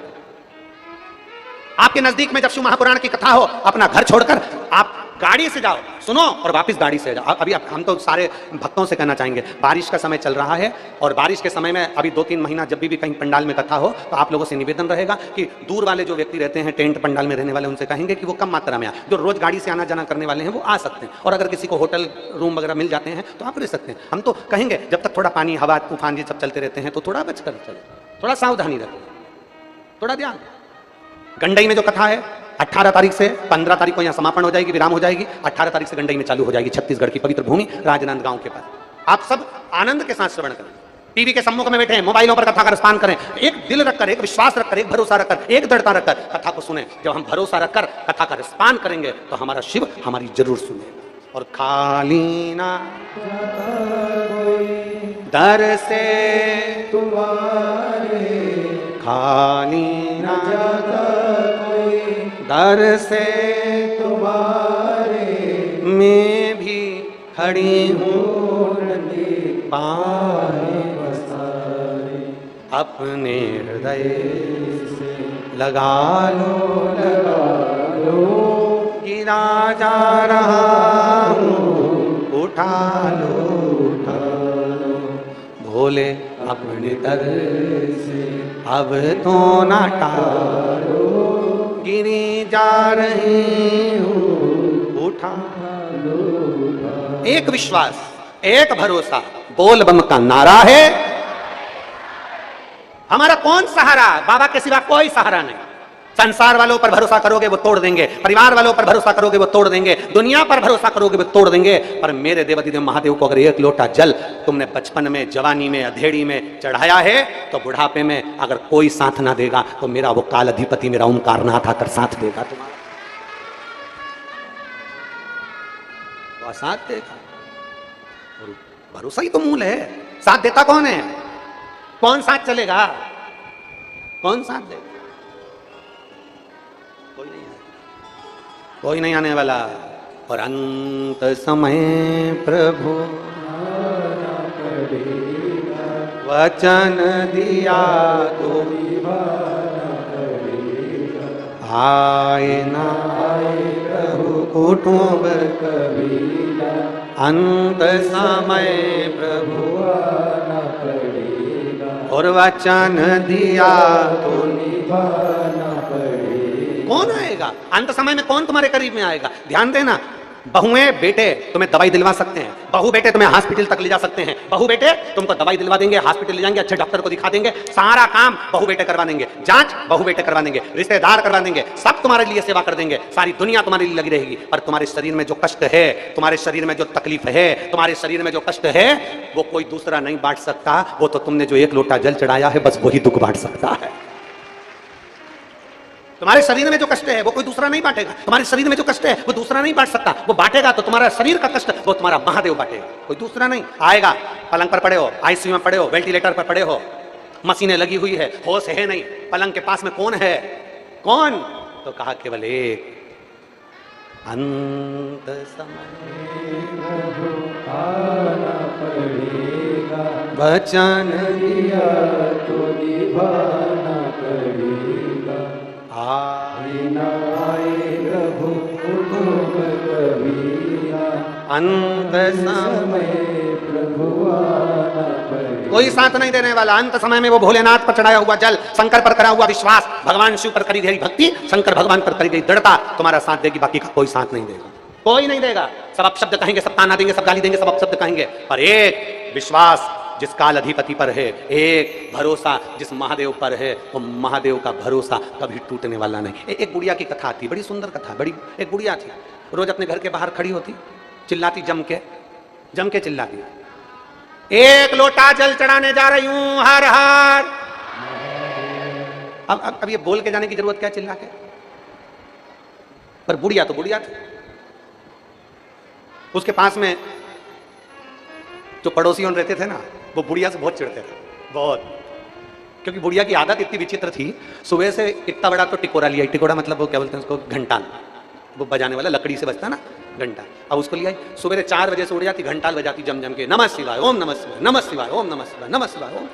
आपके नजदीक में जब शिव महापुराण की कथा हो, अपना घर छोड़कर आप गाड़ी से जाओ, सुनो और वापस गाड़ी से जाओ। अभी हम तो सारे भक्तों से कहना चाहेंगे, बारिश का समय चल रहा है, और बारिश के समय में अभी 2-3 महीना जब भी कहीं पंडाल में कथा हो, तो आप लोगों से निवेदन रहेगा कि दूर वाले जो व्यक्ति रहते हैं टेंट पंडाल में रहने वाले, उनसे कहेंगे कि वो कम मात्रा में आए। जो रोज गाड़ी से आना जाना करने वाले हैं वो आ सकते हैं, और अगर किसी को होटल रूम वगैरह मिल जाते हैं तो आप रह सकते हैं। हम तो कहेंगे जब तक थोड़ा पानी, हवा, तूफान ये सब चलते रहते हैं तो थोड़ा बचकर चले, थोड़ा सावधानी रखें, थोड़ा ध्यान। गंडई में जो कथा है 18 तारीख से 15 तारीख को यहाँ समापन हो जाएगी, विराम हो जाएगी। 18 तारीख से गंडई में चालू हो जाएगी, छत्तीसगढ़ की पवित्र भूमि राजनांदगांव के पास। आप सब आनंद के साथ श्रवण करें, टीवी के सम्मुख में बैठे हैं, मोबाइलों पर कथा का रसपान करें, एक दिल रखकर, एक विश्वास रखकर, एक भरोसा रखकर, एक दृढ़ता रखकर कथा को सुने। जब हम भरोसा रखकर कथा का रसपान करेंगे तो हमारा शिव हमारी जरूर सुनेगा। और खाली ना दर से तुम्हारे, खाली ना दर से तुम्हारे, मैं भी खड़ी हूँ पाए बसारे। अपने हृदय से लगा लो, गिरा जा रहा हूँ, उठा लो, भोले अपने दर से अब तो ना टालो, गिरी जा रही हूँ, उठा लो। एक विश्वास, एक भरोसा, बोल बम का नारा है। हमारा कौन सहारा? बाबा के सिवा कोई सहारा नहीं। संसार वालों पर भरोसा करोगे वो तोड़ देंगे, परिवार वालों पर भरोसा करोगे वो तोड़ देंगे, दुनिया पर भरोसा करोगे वो तोड़ देंगे। पर मेरे देवादिदेव महादेव को अगर एक लोटा जल तुमने बचपन में, जवानी में, अधेड़ी में चढ़ाया है, तो बुढ़ापे में अगर कोई साथ ना देगा तो मेरा वो काल अधिपति, मेरा ओमकारनाथ आकर साथ देगा तुम्हारा, वो साथ देगा। और भरोसा ही तो मूल है। साथ देता कौन है? कौन साथ चलेगा? कौन साथ देगा? कोई नहीं आने वाला। और अंत समय प्रभु वचन दिया तो आए ना प्रभु कुटुंब कबीला, अंत समय प्रभु और वचन दिया तो निभाना पड़ेगा। कौन आएगा अंत समय में? कौन तुम्हारे करीब में आएगा? ध्यान देना, बहुएं बेटे तुम्हें दवाई दिलवा सकते हैं, बहू बेटे तुम्हें हॉस्पिटल तक ले जा सकते हैं, बहू बेटे तुमको दवाई दिलवा देंगे, हॉस्पिटल ले जाएंगे, अच्छे डॉक्टर को दिखा देंगे, सारा काम बहू बेटे करवा देंगे, जांच बहू बेटे करवा देंगे, रिश्तेदार करवा देंगे, सब तुम्हारे लिए सेवा कर देंगे, सारी दुनिया तुम्हारे लिए लगी रहेगी। पर तुम्हारे शरीर में जो कष्ट है, तुम्हारे शरीर में जो तकलीफ है, तुम्हारे शरीर में जो कष्ट है, वो कोई दूसरा नहीं बांट सकता। वो तो तुमने जो 1 लोटा जल चढ़ाया है, बस वही दुख बांट सकता है। तुम्हारे शरीर में जो कष्ट है वो कोई दूसरा नहीं बांटेगा, तुम्हारे शरीर में जो कष्ट है वो दूसरा नहीं बांट सकता। वो बांटेगा तो तुम्हारा शरीर का कष्ट वो तुम्हारा महादेव बांटेगा, कोई दूसरा नहीं। आएगा, पलंग पर पड़े हो, आईसीयू में पड़े हो, वेंटिलेटर पर पड़े हो, मशीनें लगी हुई है, होश है नहीं, पलंग के पास में कौन है? कौन? तो कहा केवल एक, अंत समय आना पड़ेगा, वचन दिया तो निभाना पड़ेगा। आए न आए प्रभु कुटुंब कबीरा, अंत समय प्रभु आना पड़ेगा। कोई साथ नहीं देने वाला। अंत समय में वो भोलेनाथ पर चढ़ाया हुआ जल, शंकर पर करा हुआ विश्वास, भगवान शिव पर करी गई भक्ति, शंकर भगवान पर करी गई दृढ़ता तुम्हारा साथ देगी, बाकी का कोई साथ नहीं देगा, कोई नहीं देगा। सब अपशब्द कहेंगे, सब ताना देंगे, सब गाली देंगे, सब अपशब्द कहेंगे, पर एक विश्वास जिस काल अधिपति पर है, एक भरोसा जिस महादेव पर है, वो महादेव का भरोसा कभी टूटने वाला नहीं। एक गुड़िया की कथा आती, बड़ी सुंदर कथा, बड़ी एक गुड़िया थी, रोज अपने घर के बाहर खड़ी होती, चिल्लाती, जम के चिल्लाती, 1 लोटा जल चढ़ाने जा रही हूं, हर हर। अब ये बोल के जाने की जरूरत क्या, चिल्ला के? पर बुढ़िया तो बुढ़िया थी। उसके पास में जो पड़ोसियों रहते थे ना, वो बुढ़िया से बहुत चिढ़ते थे, बहुत, क्योंकि बुढ़िया की आदत इतनी विचित्र थी। सुबह से इतना बड़ा तो टिकोरा लिया, टिकोरा मतलब वो क्या बोलते हैं उसको, घंटाल, वो बजाने वाला, लकड़ी से बजता ना घंटा, अब उसको लिया। सुबह 4 बजे से उड़ जाती, घंटाल बजाती जम के, नमः शिवाय ओम नमः शिवाय, नमः शिवाय ओम नमः शिवाय, नमः शिवाय ओम।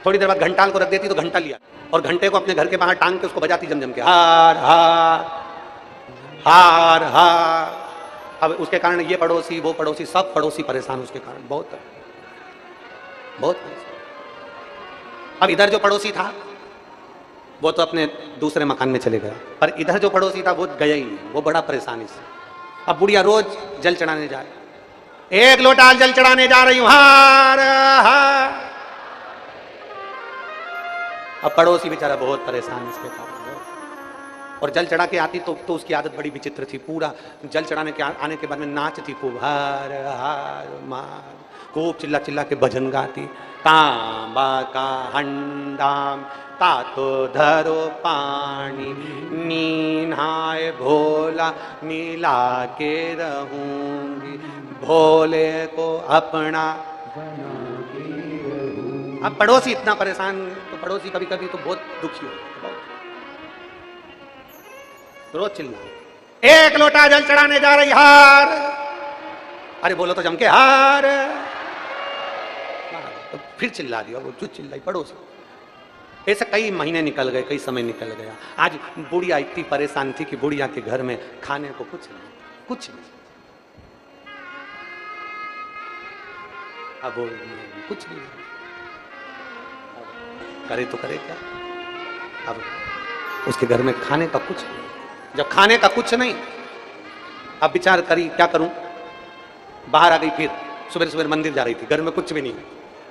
थोड़ी देर बाद घंटाल को रख देती तो घंटा लिया, और घंटे को अपने घर के बाहर टांग के उसको बजाती जम के, हार हार हार हार। अब उसके कारण ये पड़ोसी, वो पड़ोसी, सब पड़ोसी परेशान उसके कारण, बहुत बहुत। अब इधर जो पड़ोसी था वो तो अपने दूसरे मकान में चले गया, पर इधर जो पड़ोसी था वो गया ही नहीं, वो बड़ा परेशानी से। अब बुढ़िया रोज जल चढ़ाने जाए, 1 लोटा जल चढ़ाने जा रही हूं, हार हार। अब पड़ोसी बेचारा बहुत परेशान इसके कारण, और जल चढ़ा के आती तो उसकी आदत बड़ी विचित्र थी। पूरा जल चढ़ाने के आने के बाद में नाचती खूब, हार हार मार, खूब चिल्ला चिल्ला के भजन गाती। तांबा का हंडाम तातो धरो पानी, नीनाए भोला मिला के रहूंगी, भोले को अपना। अब पड़ोसी इतना परेशान, तो पड़ोसी कभी कभी तो बहुत दुखी हो, रोज चिल्ला, 1 लोटा जल चढ़ाने जा रही, हार। अरे बोलो तो जम के, हार। तो फिर चिल्ला दिया, वो जो चिल्लाई पड़ोसी। ऐसे कई महीने निकल गए, कई समय निकल गया। आज बुढ़िया इतनी परेशान थी कि बुढ़िया के घर में खाने को कुछ नहीं, कुछ नहीं। अब कुछ नहीं, करे तो करे क्या? अब उसके घर में खाने का कुछ नहीं। जब खाने का कुछ नहीं, अब विचार करी क्या करूं। बाहर आ गई, फिर सुबह सुबह मंदिर जा रही थी, घर में कुछ भी नहीं,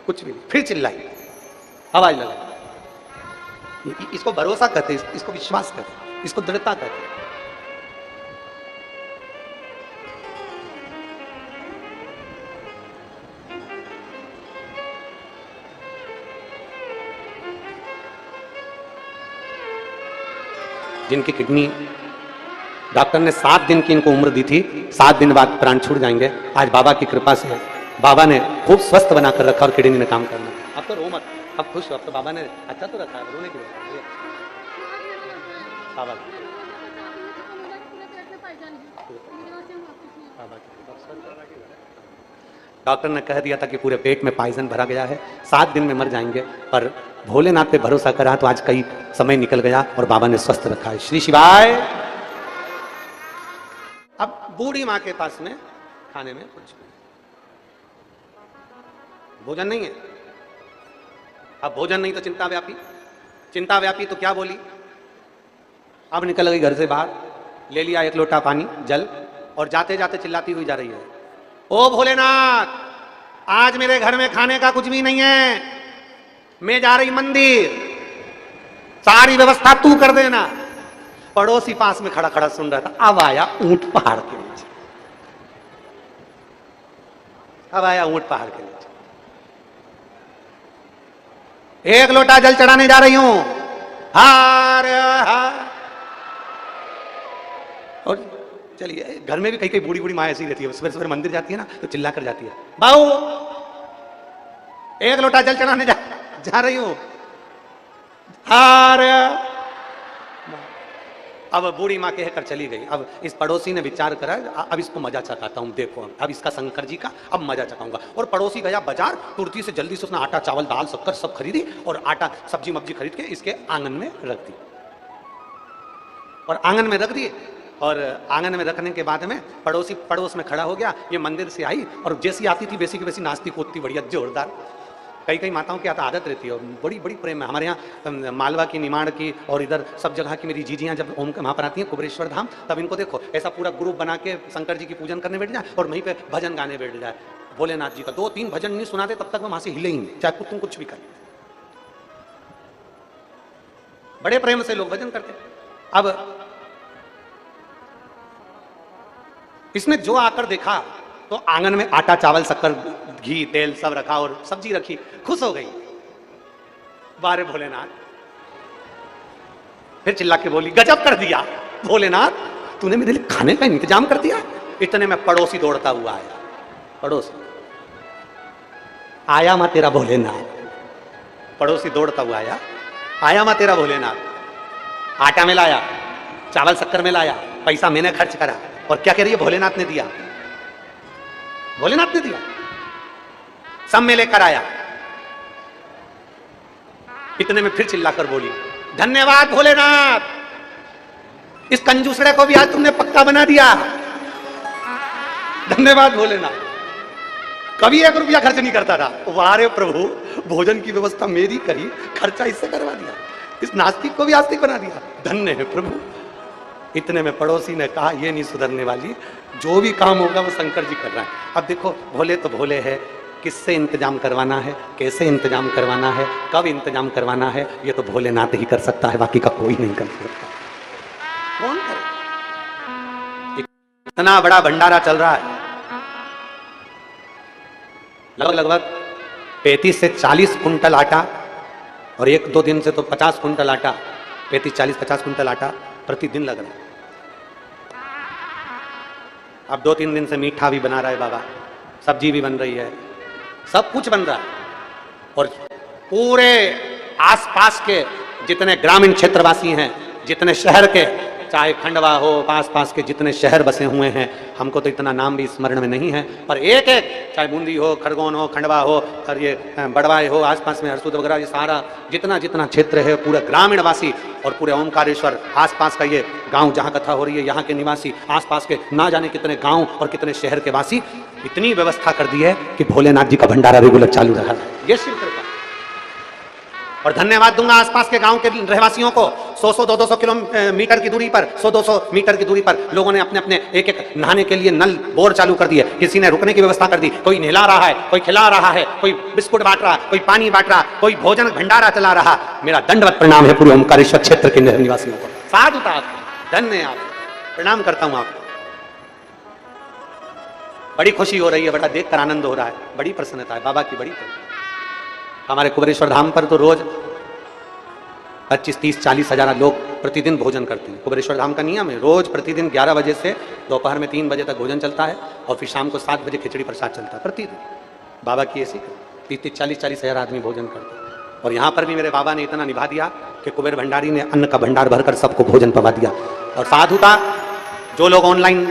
कुछ भी नहीं। फिर चिल्लाई, आवाज लगाई। इसको भरोसा कहते, इसको विश्वास कहते, इसको दृढ़ता कहते। जिनकी किडनी डॉक्टर ने 7 दिन की इनको उम्र दी थी, 7 दिन बाद प्राण छूट जाएंगे, आज बाबा की कृपा से बाबा ने खूब स्वस्थ बनाकर रखा और किडनी में काम करना। अब तो रो मत, अब खुश हो, अब तो बाबा ने अच्छा तो रखा है, रोने की बात है। बाबा डॉक्टर ने कह दिया था कि पूरे पेट में पॉइजन भरा गया है, 7 दिन में मर जाएंगे, पर भोलेनाथ पे भरोसा करा तो आज कई समय निकल गया और बाबा ने स्वस्थ रखा है। श्री शिवाय। अब बूढ़ी माँ के पास में खाने में कुछ भोजन नहीं है। अब भोजन नहीं तो चिंता व्यापी, चिंता व्यापी तो क्या बोली। अब निकल गई घर से बाहर, ले लिया 1 लोटा पानी जल, और जाते जाते चिल्लाती हुई जा रही है, ओ भोलेनाथ, आज मेरे घर में खाने का कुछ भी नहीं है, मैं जा रही मंदिर, सारी व्यवस्था तू कर देना। पड़ोसी पास में खड़ा खड़ा सुन रहा था। अब आया ऊंट पहाड़ के नीचे, अब आया ऊंट पहाड़ के नीचे। एक लोटा जल चढ़ाने जा रही हूं, हार और चलिए, घर में भी कई कई बूढ़ी बूढ़ी माँ ऐसी रहती है, सवेरे सवेरे मंदिर जाती है ना तो चिल्ला कर जाती है, बाऊ एक लोटा जल चढ़ाने जा रही हूं, हार। अब बूढ़ी माँ कहकर चली गई। अब इस पड़ोसी ने विचार करा, अब इसको मजा चखाता हूं, देखो अब इसका शंकर जी का अब मजा चखाऊंगा। और पड़ोसी गया बाजार, तुरती से जल्दी से उसने आटा चावल दाल शक्कर सब खरीदी और आटा सब्जी मब्जी खरीद के इसके आंगन में रख दी। और आंगन में रख दिए, और आंगन में रखने के बाद में पड़ोसी पड़ोस में खड़ा हो गया। ये मंदिर से आई और जैसी आती थी वैसी की वैसी नाचती कूदती बढ़िया जोरदार। कई कई माताओं की आदत रहती है और बड़ी बड़ी प्रेम है। हमारे यहाँ मालवा की, निमाड़ की और इधर सब जगह की मेरी जीजियाँ जब ओम के वहाँ पर आती हैं कुबेरेश्वर धाम, तब इनको देखो ऐसा पूरा ग्रुप बना के शंकर जी की पूजन करने बैठ जाए और वहीं पे भजन गाने बैठ जाए भोलेनाथ जी का। 2-3 भजन नहीं सुनाते तब तक वो वहाँ से हिले ही नहीं, चाहे तुम कुछ भी कर। बड़े प्रेम से लोग भजन करते। अब इसने जो आकर देखा तो आंगन में आटा चावल शक्कर घी तेल सब रखा और सब्जी रखी, खुश हो गई। बारे भोलेनाथ, फिर चिल्ला के बोली, गजब कर दिया भोलेनाथ, तूने मेरे लिए खाने का इंतजाम कर दिया। इतने में पड़ोसी दौड़ता हुआ आया। पड़ोसी आया मां तेरा भोलेनाथ। पड़ोसी दौड़ता हुआ आया मां तेरा भोलेनाथ। आटा में लाया, चावल शक्कर में लाया, पैसा मैंने खर्च करा, और क्या कह रही है, भोलेनाथ ने दिया, भोलेनाथ ने दिया, सब में लेकर आया। इतने में फिर चिल्लाकर बोली, धन्यवाद भोलेनाथ, इस कंजूसड़े को भी आज तुमने पक्का बना दिया, धन्यवाद भोलेनाथ। कभी 1 रुपया खर्च नहीं करता था, वारे प्रभु, भोजन की व्यवस्था मेरी करी, खर्चा इससे करवा दिया, इस नास्तिक को भी आस्तिक बना दिया, धन्य है प्रभु। इतने में पड़ोसी ने कहा, ये नहीं सुधरने वाली, जो भी काम होगा वो शंकर जी कर रहा है। अब देखो, भोले तो भोले है, किससे इंतजाम करवाना है, कैसे इंतजाम करवाना है, कब इंतजाम करवाना है, ये तो भोलेनाथ ही कर सकता है, बाकी का कोई नहीं कर सकता। कौन करे? इतना बड़ा भंडारा चल रहा है, लगभग 35 से 40 कुंटल आटा, और 1-2 दिन से तो 50 कुंटल आटा, 35, 40, 50 कुंटल आटा प्रतिदिन लग रहा है। अब 2-3 दिन से मीठा भी बना रहा है बाबा, सब्जी भी बन रही है, सब कुछ बन रहा है। और पूरे आसपास के जितने ग्रामीण क्षेत्रवासी हैं, जितने शहर के, चाहे खंडवा हो, पास पास के जितने शहर बसे हुए हैं, हमको तो इतना नाम भी स्मरण में नहीं है, पर एक एक, चाहे बूंदी हो, खरगोन हो, खंडवा हो, और ये बड़वाई हो, आसपास में हरसूद वगैरह, ये सारा जितना जितना क्षेत्र है, पूरे ग्रामीणवासी और पूरे ओमकारेश्वर आसपास का ये गांव जहाँ कथा हो रही है, यहाँ के निवासी, आसपास के ना जाने कितने गांव और कितने शहर के वासी, इतनी व्यवस्था कर दी है कि भोलेनाथ जी का भंडारा रेगुलर चालू रहा है। ये शिव कृपा। और धन्यवाद दूंगा आसपास के गांव के रहवासियों को, 100-100, 200-200 किलोमीटर की दूरी पर, 100-200 मीटर की दूरी पर लोगों ने अपने अपने एक एक नहाने के लिए नल बोर चालू कर दिए। किसी ने रुकने की व्यवस्था कर दी, कोई नहला रहा है, कोई खिला रहा है, कोई बिस्कुट बांट रहा, कोई पानी बांट रहा, कोई भोजन भंडारा चला रहा। मेरा दंडवत प्रणाम है पूरे ओमकारेश्वर क्षेत्र के निवासियों को, साधुता आपको, धन्य आप, प्रणाम करता हूं आपको। बड़ी खुशी हो रही है, बड़ा देखकर आनंद हो रहा है, बड़ी प्रसन्नता है, बाबा की बड़ी प्रसन्नता। हमारे कुबेरेश्वर धाम पर तो रोज 25, 30, 40 हजार लोग प्रतिदिन भोजन करते हैं। कुबेरेश्वर धाम का नियम है, रोज प्रतिदिन 11 बजे से दोपहर में 3 बजे तक भोजन चलता है और फिर शाम को 7 बजे खिचड़ी प्रसाद चलता है प्रतिदिन। बाबा की ऐसी 30, 40 हजार आदमी भोजन करते हैं। और यहाँ पर भी मेरे बाबा ने इतना निभा दिया कि कुबेर भंडारी ने अन्न का भंडार भरकर सबको भोजन पवा दिया। और साधुता, जो लोग ऑनलाइन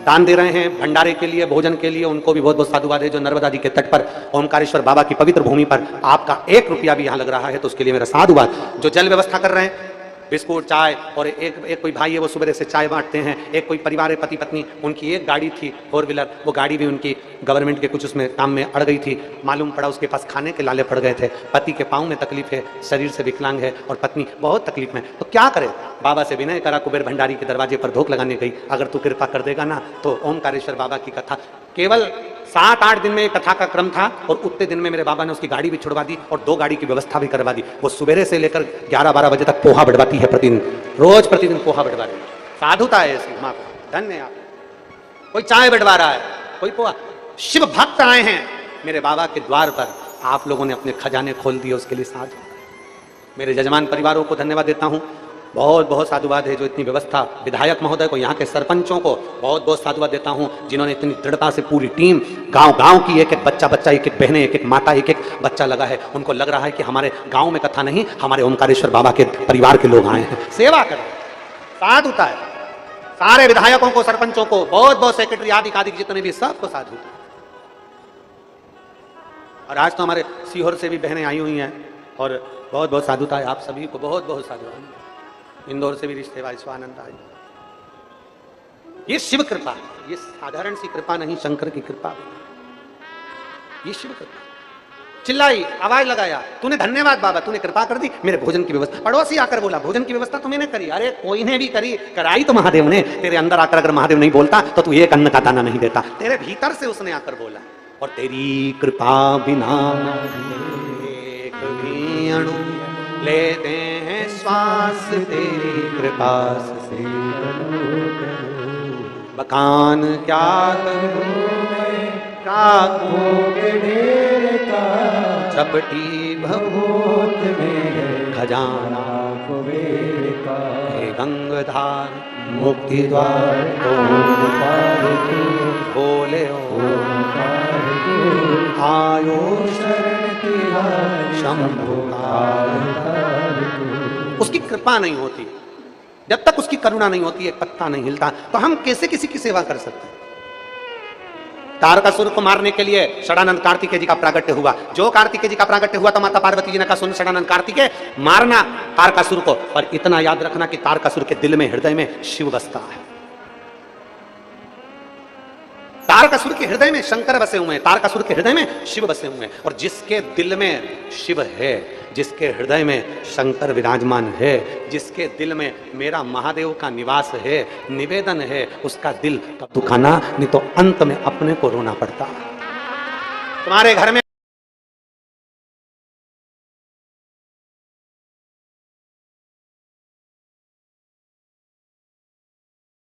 दान दे रहे हैं भंडारे के लिए, भोजन के लिए, उनको भी बहुत बहुत साधुवाद है। जो नर्मदा जी के तट पर ओमकारेश्वर बाबा की पवित्र भूमि पर आपका 1 रुपया भी यहाँ लग रहा है तो उसके लिए मेरा साधुवाद। जो जल व्यवस्था कर रहे हैं बिस्कुट चाय, और एक कोई भाई है वो सुबह से चाय बांटते हैं, एक कोई परिवार है पति पत्नी, उनकी एक गाड़ी थी 4 व्हीलर, वो गाड़ी भी उनकी गवर्नमेंट के कुछ उसमें काम में अड़ गई थी, मालूम पड़ा उसके पास खाने के लाले पड़ गए थे, पति के पाँव में तकलीफ है, शरीर से विकलांग है और पत्नी बहुत तकलीफ में, तो क्या करे? बाबा से विनय करा, कुबेर भंडारी के दरवाजे पर धोख लगाने गई, अगर तू कृपा कर देगा ना तो ओमकारेश्वर बाबा की कथा, केवल 7-8 दिन में कथा का क्रम था और उतने दिन में मेरे बाबा ने उसकी गाड़ी भी छुड़वा दी और 2 गाड़ी की व्यवस्था भी करवा दी। वो सुबह से लेकर 11-12 बजे तक पोहा बढ़वाती है प्रतिदिन, रोज प्रतिदिन पोहा बढ़वा रही है। साधुता है इसकी माँ को, धन्य आप। कोई चाय बढ़वा रहा है, कोई पोहा। शिव भक्त आए हैं मेरे बाबा के द्वार पर, आप लोगों ने अपने खजाने खोल दिए, उसके लिए साधु। मेरे जजमान परिवारों को धन्यवाद देता हूँ, बहुत बहुत साधुवाद है जो इतनी व्यवस्था, विधायक महोदय को, यहाँ के सरपंचों को बहुत बहुत साधुवाद देता हूँ जिन्होंने इतनी दृढ़ता से पूरी टीम, गांव की एक एक बच्चा, एक एक बहनें, एक एक माता, एक एक बच्चा लगा है। उनको लग रहा है कि हमारे गांव में कथा नहीं, हमारे ओमकारेश्वर बाबा के परिवार के लोग आए हैं, सेवा करें, साधुता है। सारे विधायकों को, सरपंचों को, बहुत बहुत सेक्रेटरी आदि जितने भी, सबको साधु। और आज तो हमारे सीहोर से भी बहनें आई हुई हैं और बहुत बहुत साधुता है आप सभी को, बहुत बहुत साधुवाद। इंदौर से भी रिश्ते भाई स्वानंद आई। ये शिव कृपा, ये साधारण सी कृपा नहीं, शंकर की कृपा, ये शिव कृपा। चिल्लाई, आवाज लगाया, तूने धन्यवाद बाबा, तूने कृपा कर दी, मेरे भोजन की व्यवस्था। पड़ोसी आकर बोला भोजन की व्यवस्था तो मैंने करी। अरे कोई ने भी करी, कराई तो महादेव ने। तेरे अंदर आकर अगर महादेव नहीं बोलता तो तू एक अन्न का दाना नहीं देता, तेरे भीतर से उसने आकर बोला। और तेरी कृपा बिना एक भी अणु लेते हैं श्वास, तेरी कृपा से बखान क्या करूं मैं, राखों के ढेर का चपटी भभूत में खजाना कुबेर का। हे गंगाधार मुक्ति द्वार ओंकार तू, बोले ओंकार तू, आयो शरण तेरा शंभु का। उसकी कृपा नहीं होती, जब तक उसकी करुणा नहीं होती एक पत्ता नहीं हिलता, तो हम कैसे किसी की सेवा कर सकते हैं? तारकासुर को मारने के लिए षडानंद कार्तिकेय जी का प्रागट्य हुआ। जो कार्तिकेय जी का प्रागट्य हुआ तो माता पार्वती जी ने कहा सुन षडानंद कार्तिकेय, मारना तारकासुर को, पर इतना याद रखना कि तारकासुर के दिल में, हृदय में शिव बसता है। तारकासुर के हृदय में शंकर बसे हुए हैं, तारकासुर के हृदय में शिव बसे हुए हैं। और जिसके दिल में शिव है, जिसके हृदय में शंकर विराजमान है, जिसके दिल में मेरा महादेव का निवास है, निवेदन है, उसका दिल तब दुखाना, नहीं तो अंत में अपने को रोना पड़ता। तुम्हारे घर में